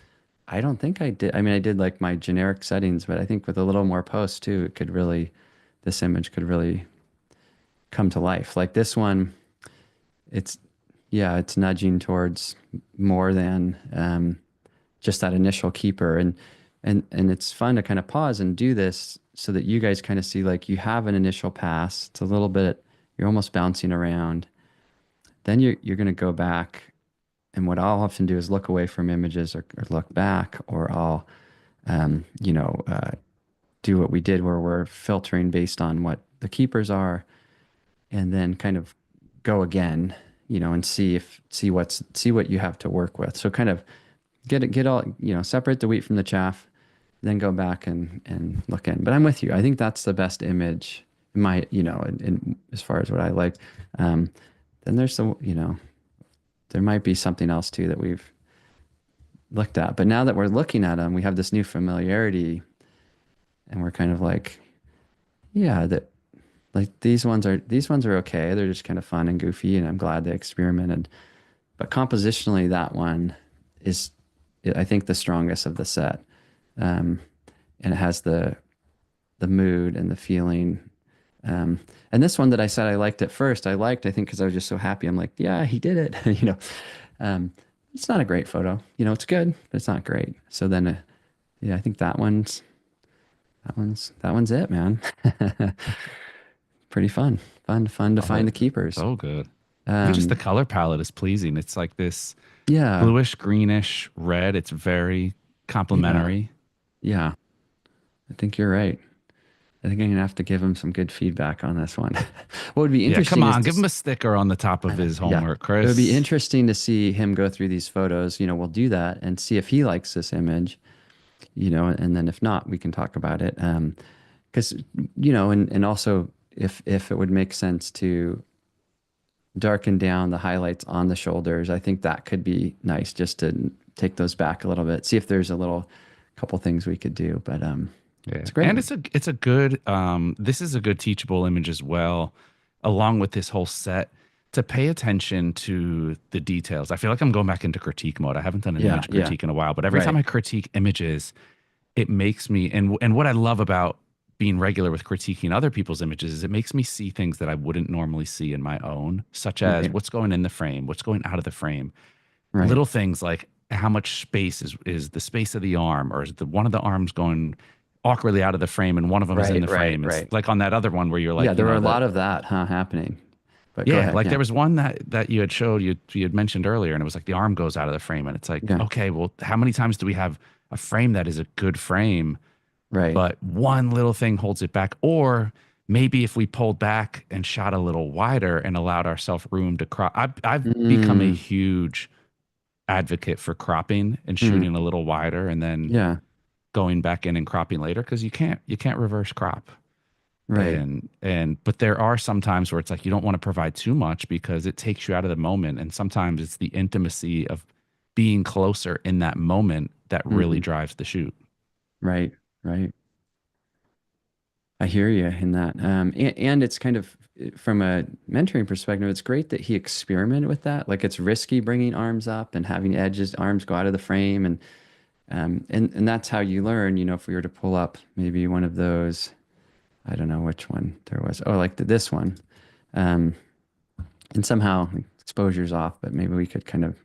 I don't think I did. I mean, I did like my generic settings, but I think with a little more post too, it could really, this image could really come to life. Like this one, it's, yeah, it's nudging towards more than just that initial keeper. And it's fun to kind of pause and do this so that you guys kind of see like you have an initial pass. It's a little bit, you're almost bouncing around. Then you're going to go back. And what I'll often do is look away from images or look back, or I'll, you know, do what we did where we're filtering based on what the keepers are, and then kind of go again, you know, and see what you have to work with. So kind of get all, you know, separate the wheat from the chaff, then go back and look in. But I'm with you. I think that's the best image in my, you know, in as far as what I like. Um, then there's the, you know, there might be something else too that we've looked at. But now that we're looking at them, we have this new familiarity, and we're kind of like, yeah, that like these ones are okay. They're just kind of fun and goofy, and I'm glad they experimented. But compositionally, that one is, I think, the strongest of the set, um, and it has the mood and the feeling. And this one that I said I liked at first, I think because I was just so happy. I'm like, yeah, he did it, you know. Um, it's not a great photo, you know. It's good, but it's not great. So then, yeah, I think that one's it, man. Pretty fun, fun to Love find it. the keepers. So good. Even just the Um, color palette is pleasing. It's like this yeah, bluish, greenish red. It's very yeah, complementary. yeah. I think you're right. I think I'm gonna have to give him some good feedback on this one. What would be Yeah, come interesting is on, to, give him a sticker on the top of his yeah, homework, it would be Chris. interesting to see him go through these photos. We'll do that and see if he likes this image, and then if not, we can talk about it. Because, and also if it would make sense to darken down the highlights on the shoulders, I think that could be nice just to take those back a little bit, see if there's a little couple things we could do. But Yeah. it's great. And it's a good this is a good teachable image as well, along with this whole set to pay attention to the details. I feel like I'm going back into critique mode. I haven't done an Yeah, image yeah, critique in a while, but every time right. I critique images, it makes me and what I love about being regular with critiquing other people's images is it makes me see things that I wouldn't normally see in my own, such as Right, what's going in the frame, what's going out of the frame, right. little things like how much space is the space of the arm, or is the one of the arms going awkwardly out of the frame and one of them is in Right, the right, frame. It's right. like on that other one where you're Yeah, like, there were a lot of that, happening. But go yeah, ahead. like Yeah. there was one that you had showed you had mentioned earlier, and it was like the arm goes out of the frame, and it's like, Yeah. okay, well, how many times do we have a frame that is a good frame, Right. but one little thing holds it back? Or maybe if we pulled back and shot a little wider and allowed ourselves room to crop. I've become a Mm, huge advocate for cropping and mm, shooting a little wider and then yeah. going back in and cropping later because you can't reverse crop. Right. And but there are some times where it's like you don't want to provide too much because it takes you out of the moment, and sometimes it's the intimacy of being closer in that moment that really Hmm. drives the shoot. Right. Right. I hear you in that. And it's kind of from a mentoring perspective, it's great that he experimented with that. Like it's risky bringing arms up and having edges, arms go out of the frame, and that's how you learn. If we were to pull up maybe one of those, I don't know which one there was. Oh, like this one, um, and somehow exposure's off, but maybe we could kind of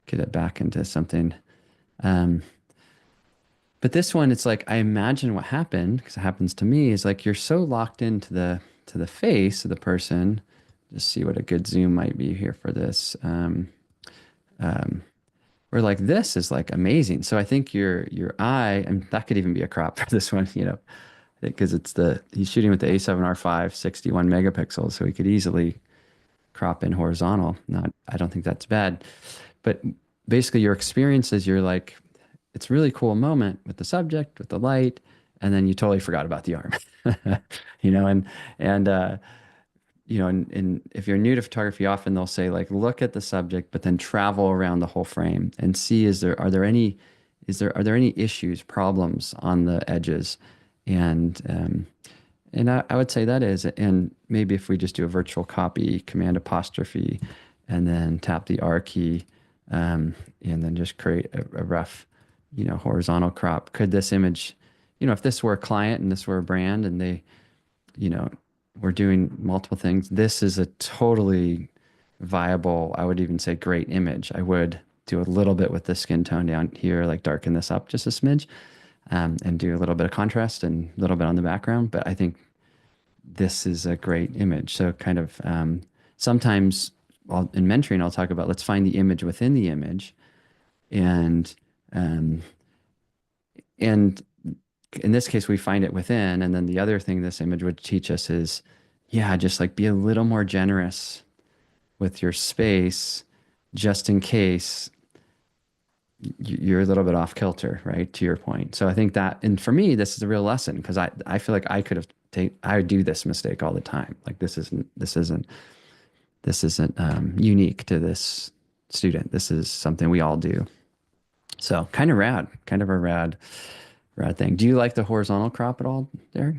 get it back into something. Um, But this one, it's like I imagine what happened because it happens to me is like you're so locked into the face of the person. Just see what a good zoom might be here for this. Um, where like this is like amazing. So I think your eye, and that could even be a crop for this one, because he's shooting with the A7R5 61 megapixels, so he could easily crop in horizontal. Not, I don't think that's bad, but basically your experience is you're like it's a really cool moment with the subject, with the light, and then you totally forgot about the arm. you know, and and if you're new to photography, often they'll say like, look at the subject, but then travel around the whole frame and see are there any issues, problems on the edges, and I would say that is, and maybe if we just do a virtual copy, command apostrophe, and then tap the R key, and then just create a rough, horizontal crop. Could this image, if this were a client and this were a brand and they, were doing multiple things, this is a totally viable, I would even say great image. I would do a little bit with the skin tone down here, like darken this up just a smidge, and do a little bit of contrast and a little bit on the background. But I think this is a great image. So kind of sometimes in mentoring, I'll talk about let's find the image within the image, and um, and in this case we find it within. And then the other thing this image would teach us is, yeah, just like be a little more generous with your space, just in case you're a little bit off kilter, right? To your point. So I think that, and for me, this is a real lesson because I feel like I could have I do this mistake all the time. Like this isn't unique to this student. This is something we all do. So kind of rad, kind of a rad thing. Do you like the horizontal crop at all, Derek?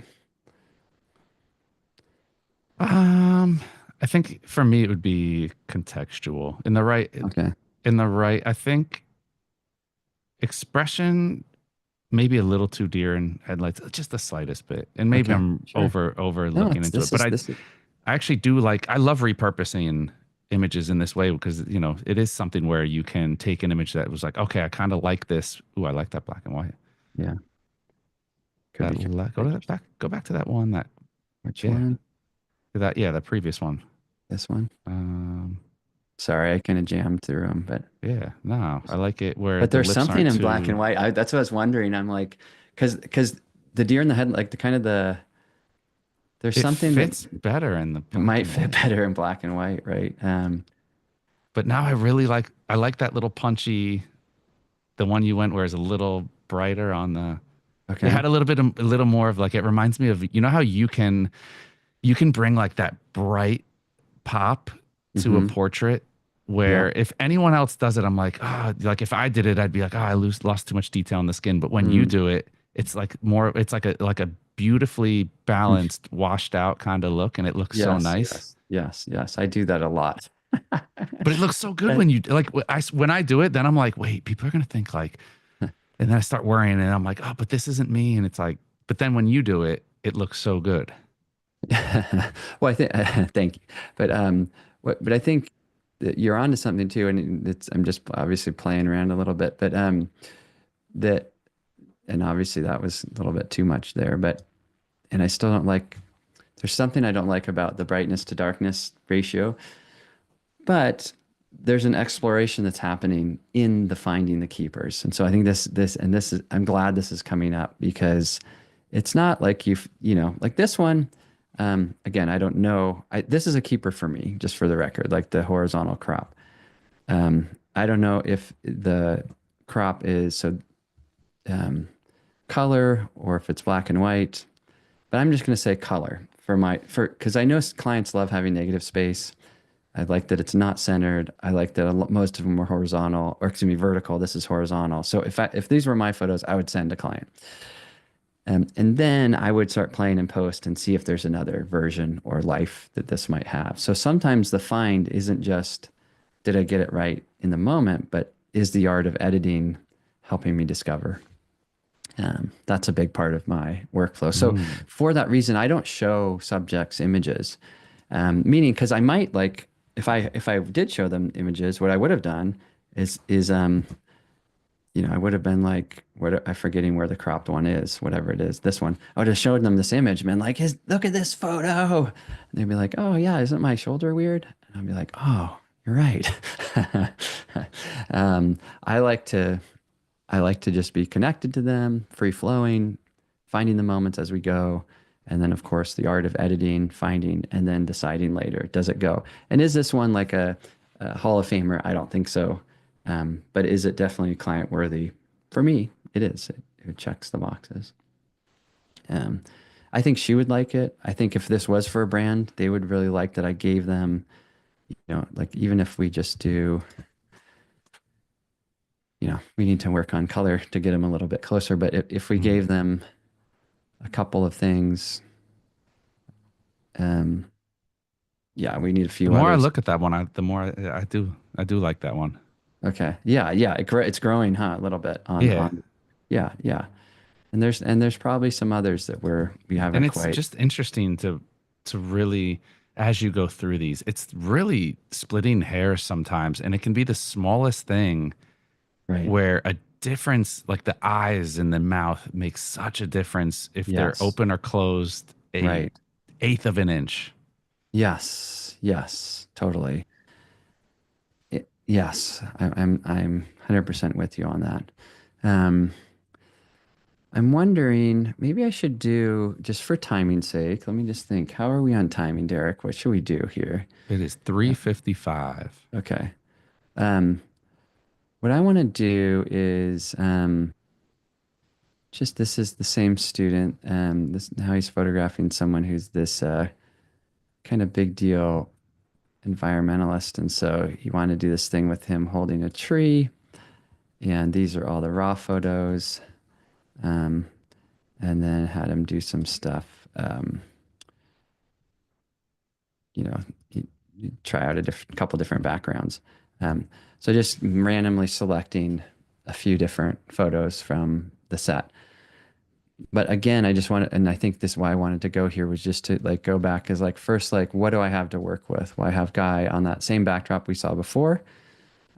Um, I think for me it would be contextual. Okay, I think expression maybe a little too deer in headlights, just the slightest bit. And maybe okay, I'm sure. over No, looking into it. But this is I actually do like I love repurposing images in this way because it is something where you can take an image that was like, okay, I kind of like this. Ooh, I like that black and white. yeah, could be Go back to that one that which yeah, one? the previous one. This one. Um, Sorry, I kind of jammed through them, but yeah, no, I like it where but the there's lips something aren't in black and too. white. That's what I was wondering. I'm like, because the deer in the head, like the kind of there's It something that fits better in the it black might and fit white. better in black and white, right? But now I like that little punchy, the one you went where it's a little brighter on the. It Okay. had a little bit a little more of like it reminds me of you know how you can bring like that bright pop to a Mm-hmm. portrait Yeah. where if anyone else does it, I'm like, ah, like if I did it, I'd be like, oh, lost too much detail in the skin. But when you Mm. do it, it's like more, it's like a beautifully balanced, washed out kind of look, and it looks so Yes, nice. yes, yes, yes. I do that a lot. But it looks so good Uh, when you like when I do it, then I'm like, wait, people are gonna think like, and then I start worrying, and I'm like, oh, but this isn't me, and it's like, but then when you do it, it looks so good. well, I think thank you, but but I think that you're onto something too, and it's I'm just obviously playing around a little bit, but that and obviously that was a little bit too much there, but and I still don't like. There's something I don't like about the brightness to darkness ratio, but there's an exploration that's happening in the finding the keepers. And so I think this is, I'm glad this is coming up because it's not like you know, like this one, again, I don't know. This is a keeper for me, just for the record, like the horizontal crop. I don't know if the crop is so color or if it's black and white, but I'm just going to say color because I know clients love having negative space. I like that it's not centered. I like that most of them were horizontal, or excuse me, vertical. This is horizontal. So if these were my photos, I would send a client. And then I would start playing in post and see if there's another version or life that this might have. So sometimes the find isn't just, did I get it right in the moment, but is the art of editing helping me discover? That's a big part of my workflow. So Mm. for that reason, I don't show subjects images, meaning because I might like if I did show them images, what I would have done is you know I would have been like I'm forgetting where the cropped one is, whatever it is, this one. I would have showed them this image, man, like look at this photo, and they'd be like, oh yeah, isn't my shoulder weird? And I'd be like, oh, you're right. um, I like to. I like to just be connected to them, free flowing, finding the moments as we go. And then, of course, the art of editing, finding, and then deciding later, does it go? And is this one like a Hall of Famer? I don't think so. But is it definitely client worthy? For me, it is. It checks the boxes. Um, I think she would like it. I think if this was for a brand, they would really like that I gave them, you know, like even if we just do you know, we need to work on color to get them a little bit closer. But if we Mm. gave them a couple of things, um, yeah, we need a The few more I others. look at that one, the more I do like that one. Okay. Yeah. Yeah. It's growing, huh? A little bit Yeah. on, yeah. Yeah. And there's probably some others that we And haven't it's quite, just interesting to really as you go through these, it's really splitting hairs sometimes, and it can be the smallest thing right. where a difference like the eyes and the mouth makes such a difference if they're Yes. open or closed a Right. eighth of an inch. Yes. Yes. Totally. Yes. I'm 100% with you on that. Um, I'm wondering, maybe I should do, just for timing's sake, let me just think. How are we on timing, Derek? What should we do here? It is Uh, 3:55. okay. Um, what I want to do is just this is the same student. This now he's photographing someone who's this kind of big deal environmentalist, and so he wanted to do this thing with him holding a tree. And these are all the raw photos. Um, and then had him do some stuff. You know, you try out couple different backgrounds. Um, so just randomly selecting a few different photos from the set. But again, I just wanted, and I think this why I wanted to go here was just to like go back is like first, like, what do I have to work with? Well, I have Guy on that same backdrop we saw before.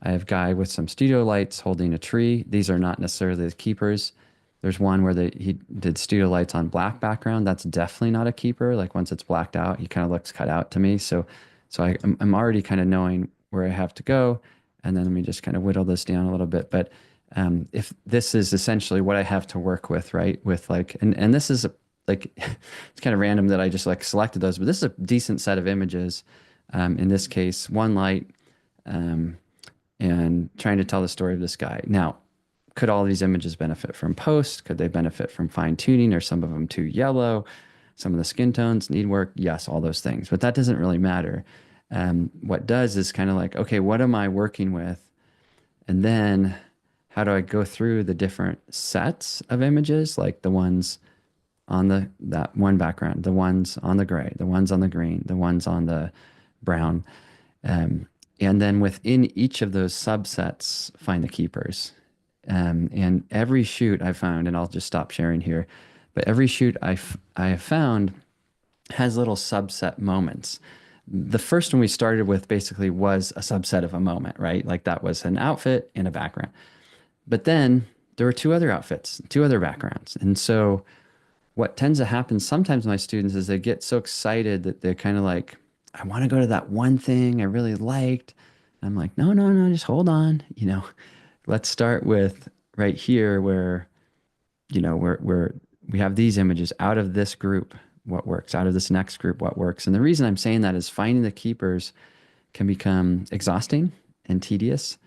I have Guy with some studio lights holding a tree. These are not necessarily the keepers. There's one where he did studio lights on black background. That's definitely not a keeper. Like once it's blacked out, he kind of looks cut out to me. So I'm already kind of knowing where I have to go. And then let me just kind of whittle this down a little bit. But if this is essentially what I have to work with, right? With like, and this is like it's kind of random that I just like selected those, but this is a decent set of images. In this case, one light, um, and trying to tell the story of this guy. Now, could all these images benefit from post? Could they benefit from fine tuning? Or some of them too yellow? Some of the skin tones need work. Yes, all those things, but that doesn't really matter. What does is kind of like, okay, what am I working with? And then how do I go through the different sets of images, like the ones on that one background, the ones on the gray, the ones on the green, the ones on the brown. And then within each of those subsets, find the keepers. And every shoot I found, and I'll just stop sharing here, but every shoot I have found has little subset moments. The first one we started with basically was a subset of a moment, right? Like that was an outfit and a background. But then there were two other outfits, two other backgrounds. And so what tends to happen sometimes with my students is they get so excited that they're kind of like, I want to go to that one thing I really liked. I'm like, no, no, no, just hold on. Let's start with right here where, we have these images out of this group, what works, out of this next group, what works. And the reason I'm saying that is finding the keepers can become exhausting and tedious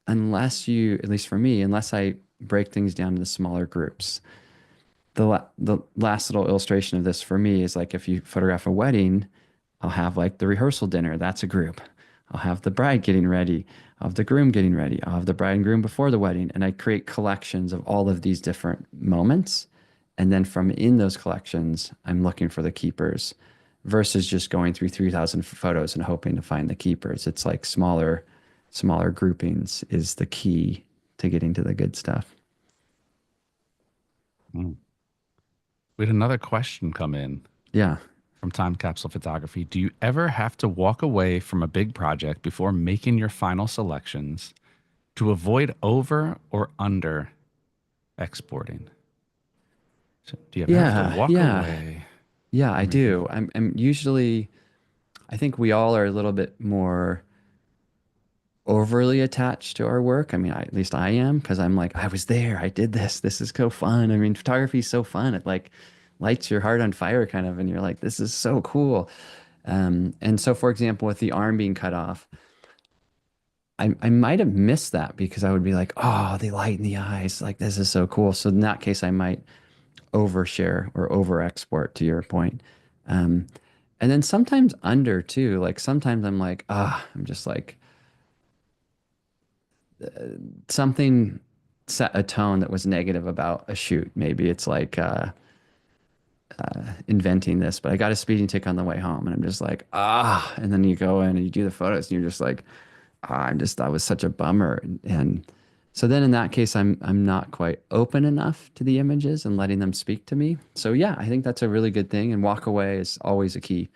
unless you, at least for me, unless I break things down into smaller groups. The last little illustration of this for me is like if you photograph a wedding, I'll have like the rehearsal dinner, that's a group. I'll have the bride getting ready. I'll have the groom getting ready. I'll have the bride and groom before the wedding. And I create collections of all of these different moments. And then from in those collections, I'm looking for the keepers versus just going through 3,000 photos and hoping to find the keepers. It's like smaller groupings is the key to getting to the good stuff. Mm. We had another question come in. Yeah. From Time Capsule Photography. Do you ever have to walk away from a big project before making your final selections to avoid over or under exporting? So do you ever have to walk away? Yeah, I do. I'm usually, I think we all are a little bit more overly attached to our work. I mean, at least I am, because I'm like, I was there, I did this. This is so fun. I mean, photography is so fun. It like lights your heart on fire kind of, and you're like, this is so cool. And so, for example, with the arm being cut off, I might have missed that because I would be like, oh, the light in the eyes, like this is so cool. So in that case, I might overshare or over export to your point. And then sometimes under too, like sometimes I'm like, I'm just like, something set a tone that was negative about a shoot. Maybe it's like inventing this, but I got a speeding tick on the way home, and I'm just like, and then you go in and you do the photos, and you're just like, that was such a bummer. And so then in that case, I'm not quite open enough to the images and letting them speak to me. So yeah, I think that's a really good thing. And walk away is always a key.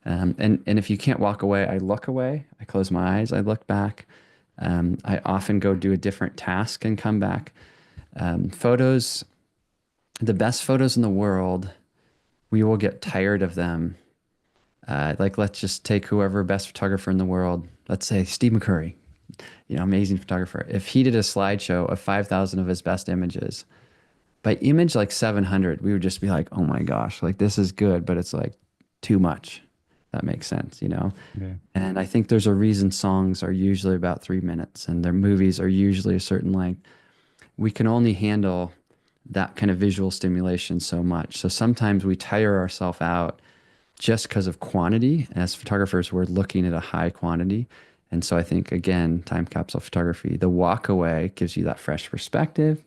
And if you can't walk away, I look away. I close my eyes. I look back. I often go do a different task and come back. Photos, the best photos in the world, we will get tired of them. Like let's just take whoever best photographer in the world. Let's say Steve McCurry, amazing photographer. If he did a slideshow of 5,000 of his best images, by image like 700, we would just be like, oh my gosh, like this is good, but it's like too much. That makes sense, Yeah. And I think there's a reason songs are usually about 3 minutes and their movies are usually a certain length. We can only handle that kind of visual stimulation so much. So sometimes we tire ourselves out just because of quantity. As photographers, we're looking at a high quantity. And so I think, again, time capsule photography, the walk away gives you that fresh perspective.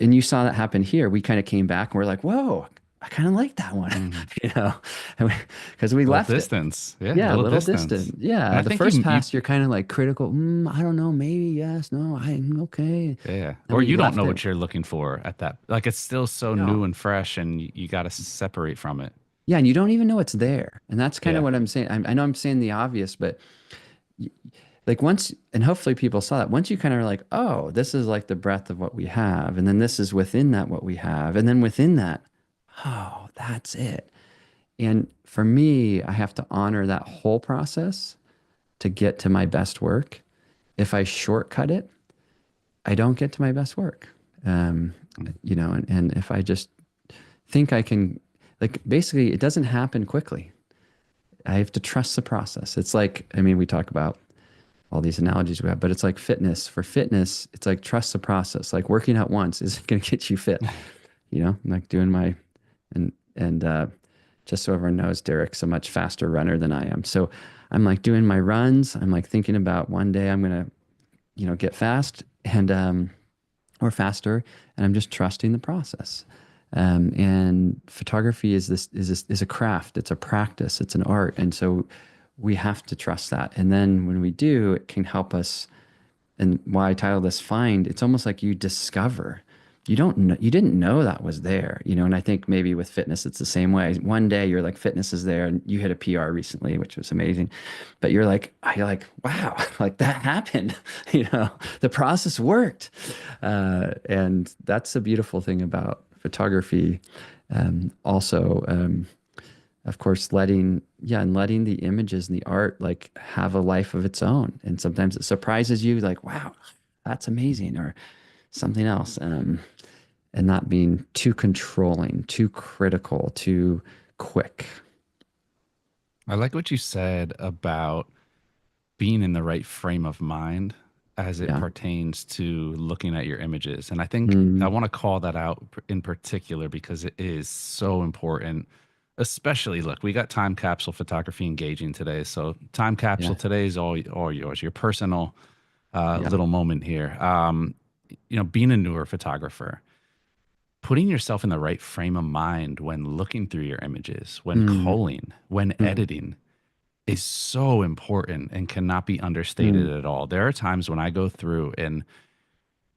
And you saw that happen here. We kind of came back and we're like, whoa, I kind of like that one, because we left distance. Yeah, a little distance. Yeah, the first pass, you're kind of like critical. I don't know, maybe yes, no, I'm okay. Yeah, or you don't know what you're looking for at that. Like it's still so new and fresh, and you got to separate from it. Yeah, and you don't even know it's there, and that's kind of what I'm saying. I know I'm saying the obvious, but like once, and hopefully people saw that. Once you kind of are like, oh, this is like the breadth of what we have, and then this is within that what we have, and then within that, oh, that's it. And for me, I have to honor that whole process to get to my best work. If I shortcut it, I don't get to my best work. And if I just think I can, like, basically, it doesn't happen quickly. I have to trust the process. It's like, I mean, we talk about all these analogies we have, but it's like fitness. For fitness, it's like trust the process. Like working out once isn't going to get you fit. I'm like doing my, and just so everyone knows, Derek's a much faster runner than I am. So I'm like doing my runs. I'm like thinking about one day I'm gonna, get fast and or faster, and I'm just trusting the process. And photography is a craft. It's a practice. It's an art, and so we have to trust that. And then when we do, it can help us. And why I title this "Find," it's almost like you discover. You didn't know that was there, And I think maybe with fitness, it's the same way. One day you're like, fitness is there, and you hit a PR recently, which was amazing. But you're like, wow, like that happened. The process worked, and that's the beautiful thing about photography. Also, of course, letting the images and the art like have a life of its own. And sometimes it surprises you, like, wow, that's amazing, or something else. And not being too controlling, too critical, too quick. I like what you said about being in the right frame of mind as it Yeah. pertains to looking at your images. And I think I Mm, want to call that out in particular because it is so important. Especially, look, we got time capsule photography engaging today. So, time capsule yeah. today is all yours, your personal Yeah. little moment here. Being a newer photographer, putting yourself in the right frame of mind when looking through your images, when Mm, culling, when mm, editing is so important and cannot be mm, understated at all. There are times when I go through and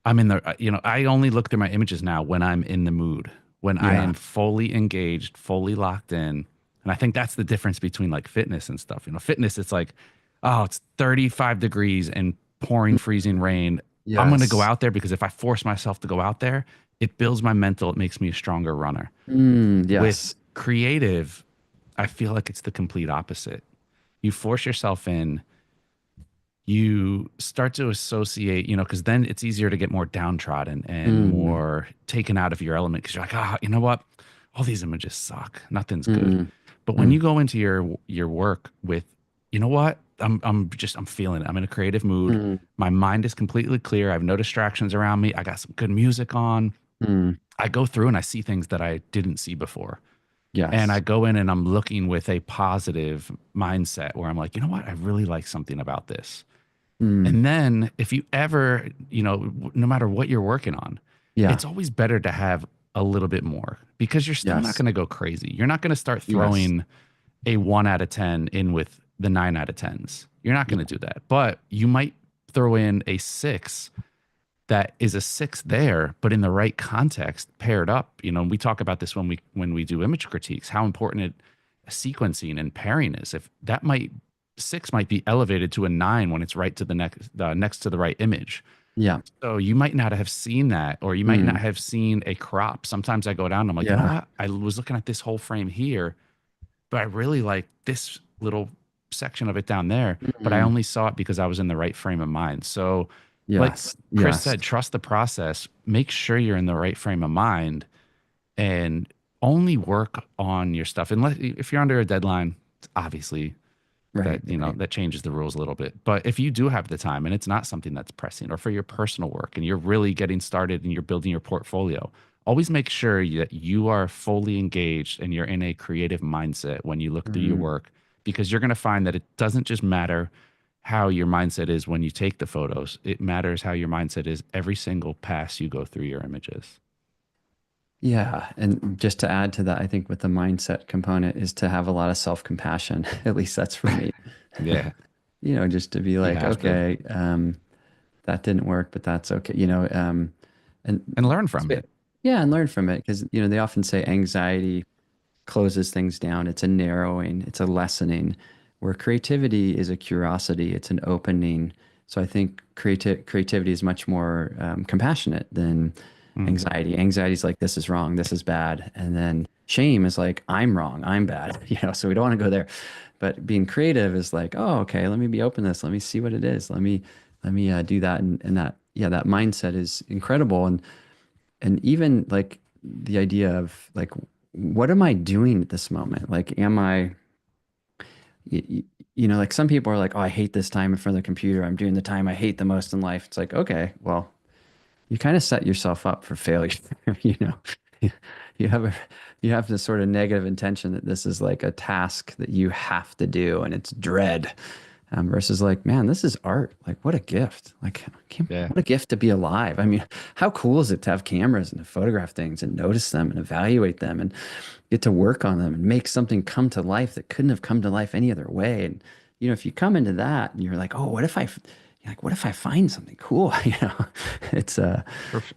I'm in I only look through my images now when I'm in the mood, when I yeah. am fully engaged, fully locked in. And I think that's the difference between like fitness and stuff. Fitness, it's like, oh, it's 35 degrees and pouring freezing rain. I'm going to go Yes. out there because if I force myself to go out there, it builds my mental, it makes me a stronger runner. With Yes. creative, I feel like it's the complete opposite. You force yourself in, you start to associate, because then it's easier to get more downtrodden and Mm, more taken out of your element because you're like, you know what? All these images suck. Nothing's good. mm, But when you mm, go into your work with, you know what? I'm feeling it. I'm in a creative mood. mm, My mind is completely clear. I have no distractions around me. I got some good music on. mm. I go through and I see things that I didn't see before. And I Yes. go in and I'm looking with a positive mindset where I'm like, you know what? I really like something about this. Mm, And then if you ever, no matter what you're working on, yeah. it's always better to have a little bit more because you're still not Yes. going to go crazy. You're not going to start Yes. throwing a 1 out of 10 in with the 9 out of 10s. You're not going to Yeah. do that. But you might throw in a six that is a six there, but in the right context, paired up. We talk about this when we do image critiques, how important sequencing and pairing is. If that might six might be elevated to a nine when it's right to the next to the right image. Yeah. So you might not have seen that, or you might not Mm, have seen a crop. Sometimes I go down and I'm like, you know yeah. what? I was looking at this whole frame here, but I really like this little section of it down there, but I Mm, only saw it because I was in the right frame of mind. So, like yes. Chris Yes. said, trust the process, make sure you're in the right frame of mind, and only work on your stuff. Unless if you're under a deadline, obviously Right. that Right. that changes the rules a little bit. But if you do have the time and it's not something that's pressing, or for your personal work and you're really getting started and you're building your portfolio, always make sure that you are fully engaged and you're in a creative mindset when you look through your Mm, work, because you're going to find that it doesn't just matter how your mindset is when you take the photos. It matters how your mindset is every single pass you go through your images. yeah. And just to add to that, I think with the mindset component is to have a lot of self-compassion. At least that's for me. Yeah, Just to be you like, have to, okay, that didn't work, but that's okay. And and learn from it. yeah, and learn from it because, they often say anxiety closes things down. It's a narrowing, it's a lessening, where creativity is a curiosity, it's an opening. So I think creativity is much more compassionate than Hmm. anxiety. Anxiety is like, this is wrong, this is bad. And then shame is like, I'm wrong, I'm bad. So we don't want to go there. But being creative is like, oh, okay, let me be open to this. Let me see what it is. Let me do that. And that, yeah, that mindset is incredible. And even like the idea of like what am I doing at this moment? Like, am I, you, you know, like some people are like, oh, I hate this time in front of the computer. I'm doing the time I hate the most in life. It's like, okay, well, you kind of set yourself up for failure, you know. You have a you have this sort of negative intention that this is like a task that you have to do and it's dread, versus like, man, this is art. Like, what a gift! Like, Yeah. what a gift to be alive. I mean, how cool is it to have cameras and to photograph things and notice them and evaluate them and get to work on them and make something come to life that couldn't have come to life any other way? And you know, if you come into that and you're like, oh, what if I, you're like, what if I find something cool? You know, it's a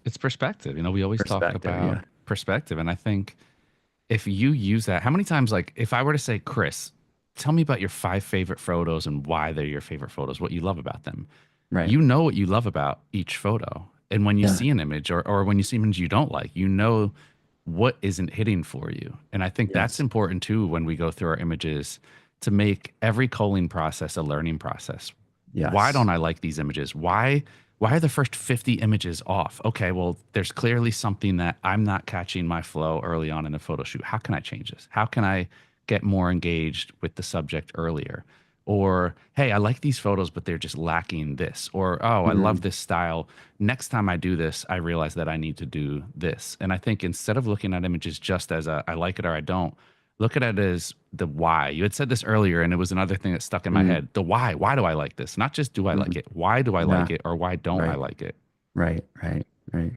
It's perspective. You know, we always talk perspective. about Yeah. perspective. And I think if you use that, how many times, like, if I were to say, Chris, tell me about your 5 favorite photos and why they're your favorite photos, what you love about them. Right. You know what you love about each photo. And when you Yeah. see an image or when you see an image you don't like, you know what isn't hitting for you. And I think that's Yes. important too when we go through our images to make every culling process a learning process. Why don't Yes. I like these images? Why are the first 50 images off? Okay, well, there's clearly something that I'm not catching my flow early on in a photo shoot. How can I change this? How can I get more engaged with the subject earlier? Or, hey, I like these photos, but they're just lacking this. Or, oh, I love Mhm. this style. Next time I do this, I realize that I need to do this. And I think instead of looking at images just as a I like it or I don't, look at it as the why. You had said this earlier, and it was another thing that stuck in my Mm. head. The why. Why do I like this? Not just do I like Mhm. it. Why do I Yeah. like it, or why don't I Right. like it? Right. Right. Right.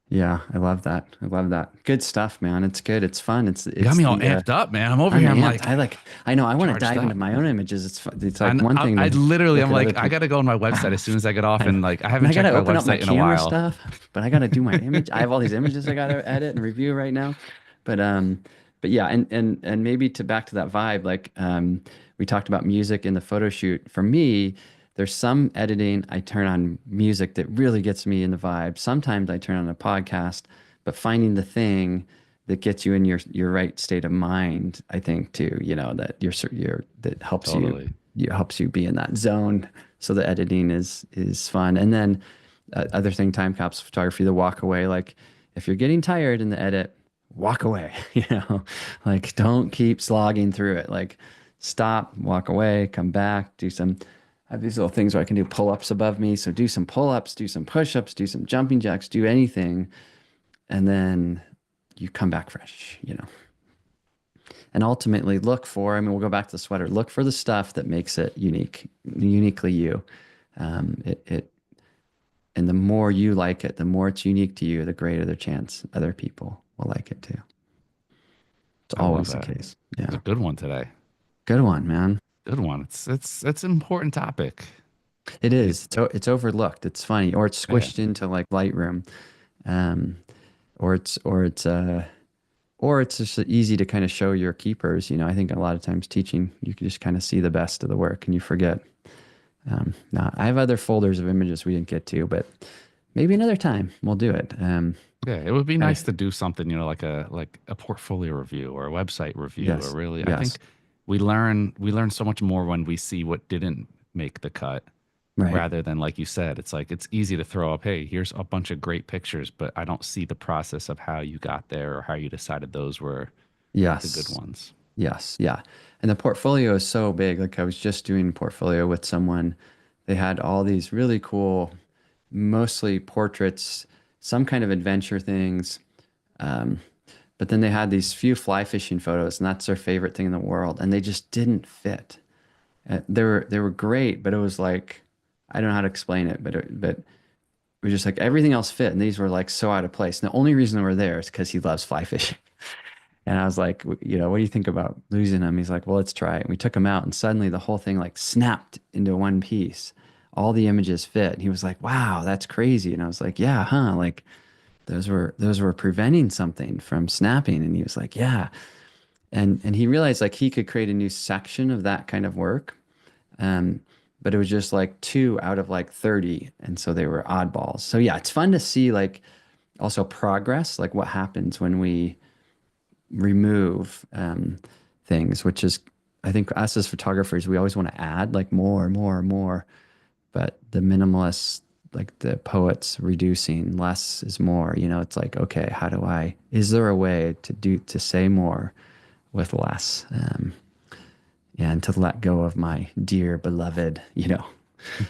Yeah. I love that. I love that. Good stuff, man. It's good. It's fun. You got It's me all the amped up, man. I'm over I'm here. I'm amped. like I like, I know I want to charged dive into up. my own images. It's fun. It's like And one thing I to literally, look I'm at other like, I people. got to go on my website as soon as I get off, I know. and like, I And haven't I got checked to my open up my website in a camera while. stuff, but I got to do my image. I have all these images I got to edit and review right now. But yeah, and maybe to back to that vibe, like we talked about music in the photo shoot. For me, there's some editing I turn on music that really gets me in the vibe. Sometimes I turn on a podcast, but finding the thing that gets you in your right state of mind, I think too, you know, that you're that Totally. helps you be in that zone. So the editing is fun. And then other thing, time capsule photography, the walk away. Like if you're getting tired in the edit, walk away. You know, like don't keep slogging through it. Like stop, walk away, come back, do some. I have these little things where I can do pull-ups above me. So do some pull-ups, do some push-ups, do some jumping jacks, do anything, and then you come back fresh. You know, and ultimately look for. I mean, we'll go back to the sweater. Look for the stuff that makes it unique, uniquely you. It and the more you like it, the more it's unique to you, the greater the chance other people will like it too. It's I love always the that. case. It's a Yeah. good one today. Good one, man. Good one. It's an important topic. It It, is. It's overlooked. It's funny, or it's yeah. squished into like Lightroom, um, or it's just easy to kind of show your keepers. You know, I think a lot of times teaching, you can just kind of see the best of the work and you forget. Now, I have other folders of images we didn't get to, but maybe another time we'll do it. Yeah, it would be I, nice to do something, like a portfolio review or a website review, or yes, really, I yes, think we learn so much more when we see what didn't make the cut, right. rather than like you said, it's like it's easy to throw up, hey, here's a bunch of great pictures, but I don't see the process of how you got there or how you decided those were the good Yes, ones. yes, yeah. And the portfolio is so big. Like I was just doing a portfolio with someone. They had all these really cool, mostly portraits, some kind of adventure things. Um, but then they had these few fly fishing photos, and that's their favorite thing in the world. And they just didn't fit. They were great, but it was like I don't know how to explain it, but it was just like everything else fit, and these were like so out of place. And the only reason they were there is because he loves fly fishing. And I was like, you know, what do you think about losing him? He's like, well, let's try it. And we took him out, and suddenly the whole thing like snapped into one piece. All the images fit. And he was like, wow, that's crazy. And I was like, yeah, huh? Like those were preventing something from snapping. And he was like, yeah. And he realized like he could create a new section of that kind of work. Um, but it was just like two out of like 30. And so they were oddballs. So yeah, it's fun to see like also progress, like what happens when we remove things, which is, I think us as photographers, we always want to add like more, more, more. But the minimalists like the poets reducing, less is more. You know, it's like, okay, is there a way to say more with less? And to let go of my dear beloved,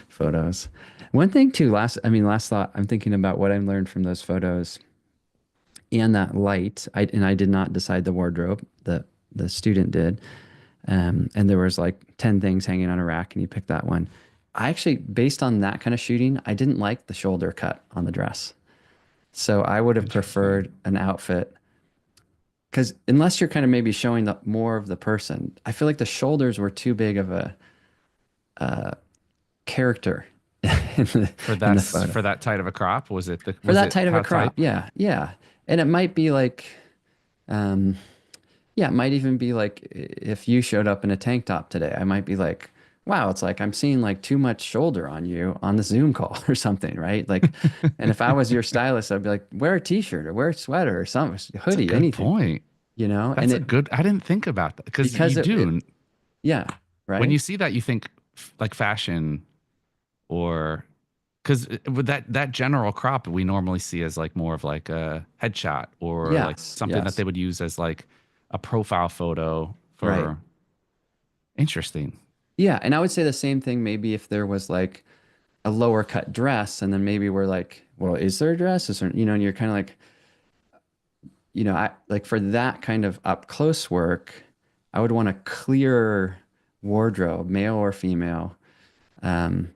photos. One thing too, last thought, I'm thinking about what I learned from those photos and that light. I did not decide the wardrobe. The student did. And there was like 10 things hanging on a rack and he picked that one. I actually, based on that kind of shooting, I didn't like the shoulder cut on the dress. So I would have Interesting. preferred an outfit because unless you're kind of maybe showing more of the person, I feel like the shoulders were too big of a character in the photo For that tight of a crop, was it for that tight of a how tight? crop. Yeah, yeah, and it might be like, um, yeah, it might even be like if you showed up in a tank top today, I might be like, wow, it's like I'm seeing like too much shoulder on you on the Zoom call or something, right? Like, and if I was your stylist, I'd be like, wear a t-shirt or wear a sweater or something, That's a hoodie, good anything, point. and That's a it good. I didn't think about that because because you it do. yeah, When right? you see that, you think like fashion or because with that general crop we normally see as like more of like a headshot or like Yes, something that they yes, would use as like a profile photo right. for interesting. Yeah, and I would say the same thing maybe if there was like a lower cut dress, and then maybe we're like, well, is there a dress? Is there, and you're kind of like, I like for that kind of up close work, I would want a clear wardrobe, male or female, um,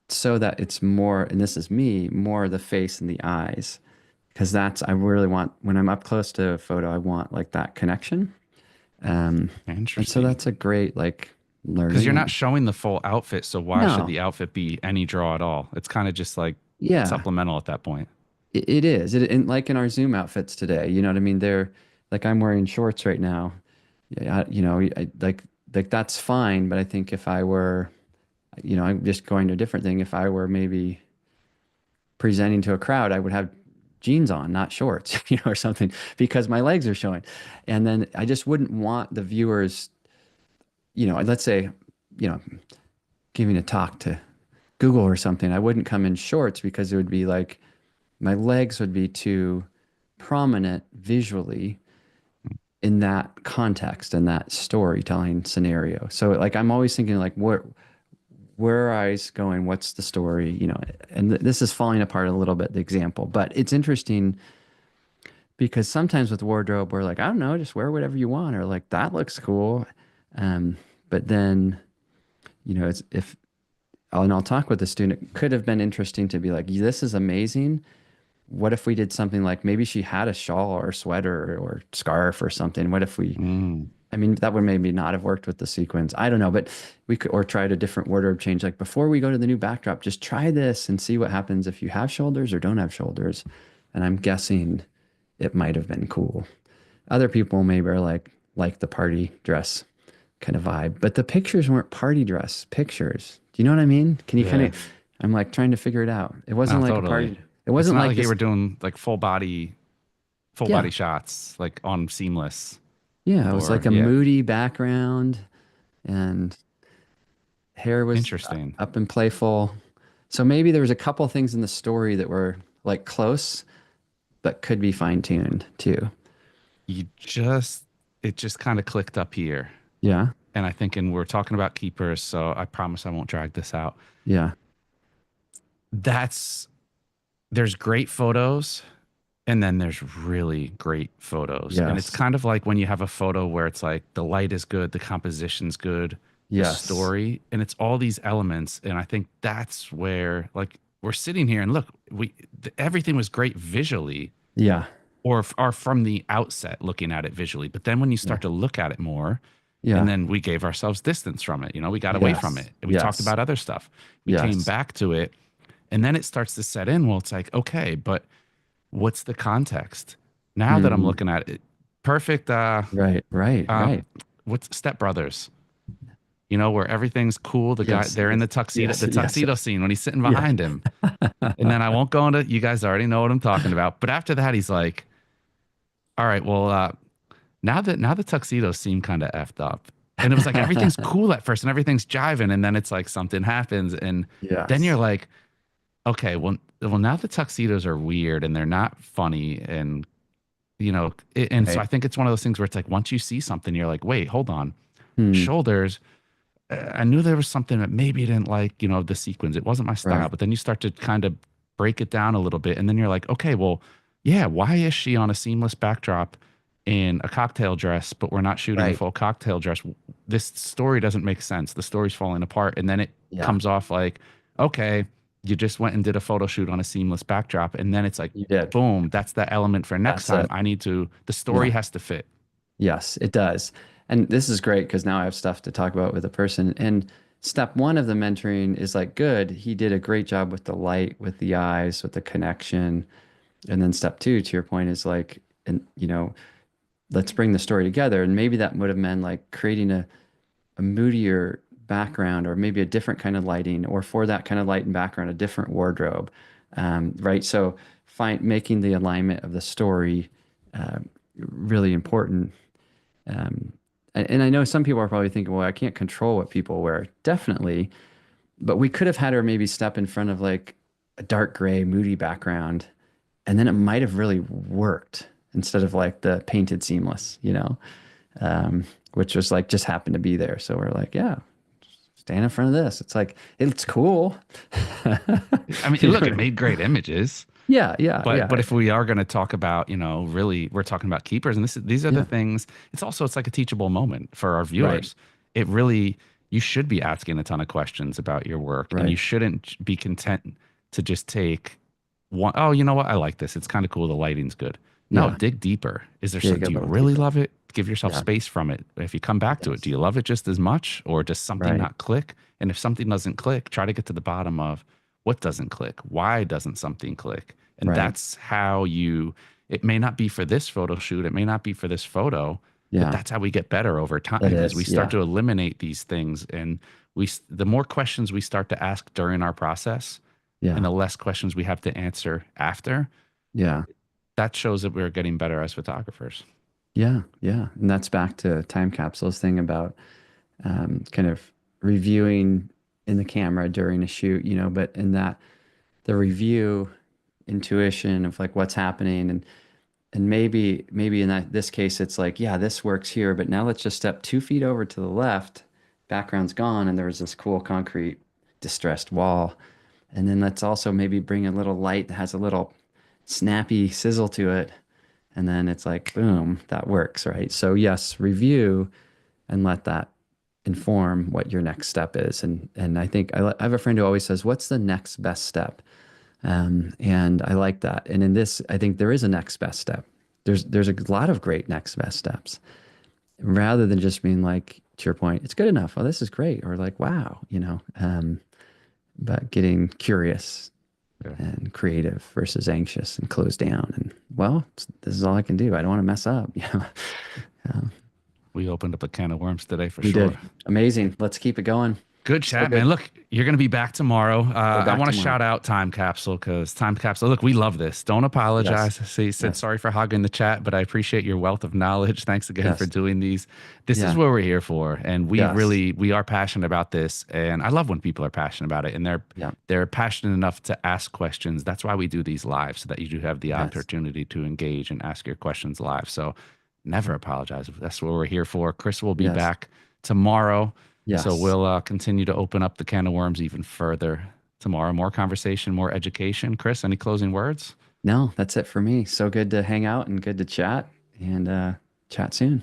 so that it's more, and this is me, more the face and the eyes, because I really want when I'm up close to a photo, I want like that connection. Um, and so Interesting. that's a great like Because learning you're not and showing the full outfit, so why should no, the outfit be any draw at all? It's kind of just like yeah. supplemental at that point. It is. And like in our Zoom outfits today, you know what I mean? They're like I'm wearing shorts right now. Yeah, like that's fine, but I think if I were, I'm just going to a different thing. If I were maybe presenting to a crowd, I would have jeans on, not shorts, or something because my legs are showing. And then I just wouldn't want the viewers, let's say, you know, giving a talk to Google or something, I wouldn't come in shorts because it would be like my legs would be too prominent visually in that context and that storytelling scenario. So like I'm always thinking like where are eyes going? What's the story? And this is falling apart a little bit, the example, but it's interesting because sometimes with wardrobe, we're like, I don't know, just wear whatever you want, or like that looks cool. Um, but then, it's if and I'll talk with the student, it could have been interesting to be like, this is amazing. What if we did something like maybe she had a shawl or sweater or scarf or something? What if Mm. I mean, that would maybe not have worked with the sequence. I don't know, but we could, or tried a different wardrobe change. Like before we go to the new backdrop, just try this and see what happens if you have shoulders or don't have shoulders. And I'm guessing it might have been cool. Other people maybe are like the party dress kind of vibe, but the pictures weren't party dress pictures. Do you know what I mean? Can you kind Yeah. of, I'm like trying to figure it out. It wasn't No, like a totally. party. It It's wasn't not like like you this. were doing like full Yeah. body shots, like on seamless Yeah. It was or like a yeah. moody background and hair was Interesting. up and playful. So maybe there was a couple things in the story that were like close, but could be fine tuned too. You just it just kind of clicked up here. Yeah. And I think and we're talking about keepers, so I promise I won't drag this out. Yeah. That's there's great photos and then there's really great photos. And it's Yes. kind of like when you have a photo where it's like the light is good, the composition's good, the Yes. story, and it's all these elements. And I think that's where like we're sitting here and look, everything was great visually Yeah. or from the outset looking at it visually. But then when you Yeah. start to look at it more, and Yeah. then we gave ourselves distance from it, we got away from Yes. it and we talked Yes. about other stuff. We came Yes. back to it and then it starts to set in. Well, it's like, okay, but what's the context? Now that I'm Hmm. looking at it, perfect. Right. Right. Uh, Right. what's Step Brothers? Where everything's cool. The guy, Yes. they're in Yes. the Yes. Yes. tuxedo scene when he's sitting Yeah. behind him. And then I won't go into, you guys already know what I'm talking about. But after that, he's like, all right, well, now the tuxedos seem kind of effed up. And it was like everything's cool at first and everything's jiving. And then it's like something happens. And then you're Yes. like, okay, well, now the tuxedos are weird and they're not funny, and and so I Right. think it's one of those things where it's like once you see something, you're like, wait, hold on, Hmm. shoulders. I knew there was something that maybe you didn't like, the sequins. It wasn't my style, Right. but then you start to kind of break it down a little bit, and then you're like, okay, well, yeah, why is she on a seamless backdrop in a cocktail dress, but we're not shooting a Right. full cocktail dress? This story doesn't make sense. The story's falling apart, and then it Yeah. comes off like, okay, you just went and did a photo shoot on a seamless backdrop, and then it's like, You did. boom, that's the element for next That's time. it. The story Yeah. has to fit. Yes, it does. And this is great because now I have stuff to talk about with a person. And step one of the mentoring is like, good, he did a great job with the light, with the eyes, with the connection. And then step two, to your point, is like, and let's bring the story together. And maybe that would have meant like creating a moodier background or maybe a different kind of lighting, or for that kind of light and background, a different wardrobe. Right. So making the alignment of the story really important. Um, and I know some people are probably thinking, well, I can't control what people wear. Definitely. But we could have had her maybe step in front of like a dark gray, moody background, and then it might have really worked instead of like the painted seamless, which was like just happened to be there. So we're like, yeah, stand in front of this. It's like, it's cool. I mean, You look, know? it made great images. Yeah, yeah, But yeah, if we are going to talk about, really, we're talking about keepers, and these are the yeah. things. It's like a teachable moment for our Right, viewers. It really, you should be asking a ton of questions about your work, and you right. shouldn't be content to just take one. Oh, you know what? I like this. It's kind of cool. The lighting's good. No, Yeah, dig deeper. Is there some? dig a Do you little really deeper. love it? Give yourself Yeah, space from it. If you come back to it, do yes, you love it just as much, or does something right, not click? And if something doesn't click, try to get to the bottom of what doesn't click. Why doesn't something click? And right. that's how it may not be for this photo shoot, it may not be for this photo, but Yeah, that's how we get better over it time as we is. start Yeah, to eliminate these things. And the more questions we start to ask during our process and yeah, the less questions we have to answer after, yeah. that shows that we're getting better as photographers. Yeah, yeah. And that's back to time capsules thing about kind of reviewing in the camera during a shoot, but in that the review intuition of like what's happening, and maybe in this case it's like, yeah, this works here, but now let's just step 2 feet over to the left, background's gone, and there was this cool concrete distressed wall. And then let's also maybe bring a little light that has a little snappy sizzle to it. And then it's like, boom, that works, right? So yes, review and let that inform what your next step is. And I think I have a friend who always says, "What's the next best step?" And I like that. And in this, I think there is a next best step. There's a lot of great next best steps, rather than just being like, to your point, it's good enough. Oh, this is great, or like, wow, but getting curious Yeah. and creative versus anxious and closed down. And well, this is all I can do. I don't want to mess up. Um, We opened up a can of worms today for we sure. did amazing. Let's keep it going. Good So chat, man. good. Look, you're going to be back tomorrow. We're I back want to tomorrow. shout out Time Capsule because Time Capsule, look, we love this. Don't Yes. apologize. See, said Yes. sorry for hogging the chat, but I appreciate your wealth of knowledge. Thanks again for Yes. doing these. This is Yeah. what we're here for. And Yes. we are passionate about this. And I love when people are passionate about it and Yeah. they're passionate enough to ask questions. That's why we do these live so that you do have the Yes. opportunity to engage and ask your questions live. So never apologize. That's what we're here for. Chris will be Yes. back tomorrow. So Yes. we'll continue to open up the can of worms even further tomorrow. More conversation, more education. Chris, any closing words? No, that's it for me. So good to hang out and good to chat, and chat soon.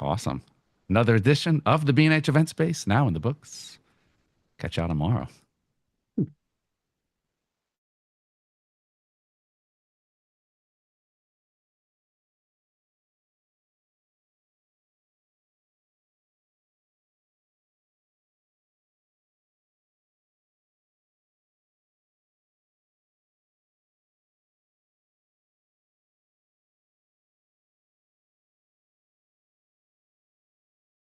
Awesome. Another edition of the B&H Event Space now in the books. Catch y'all tomorrow.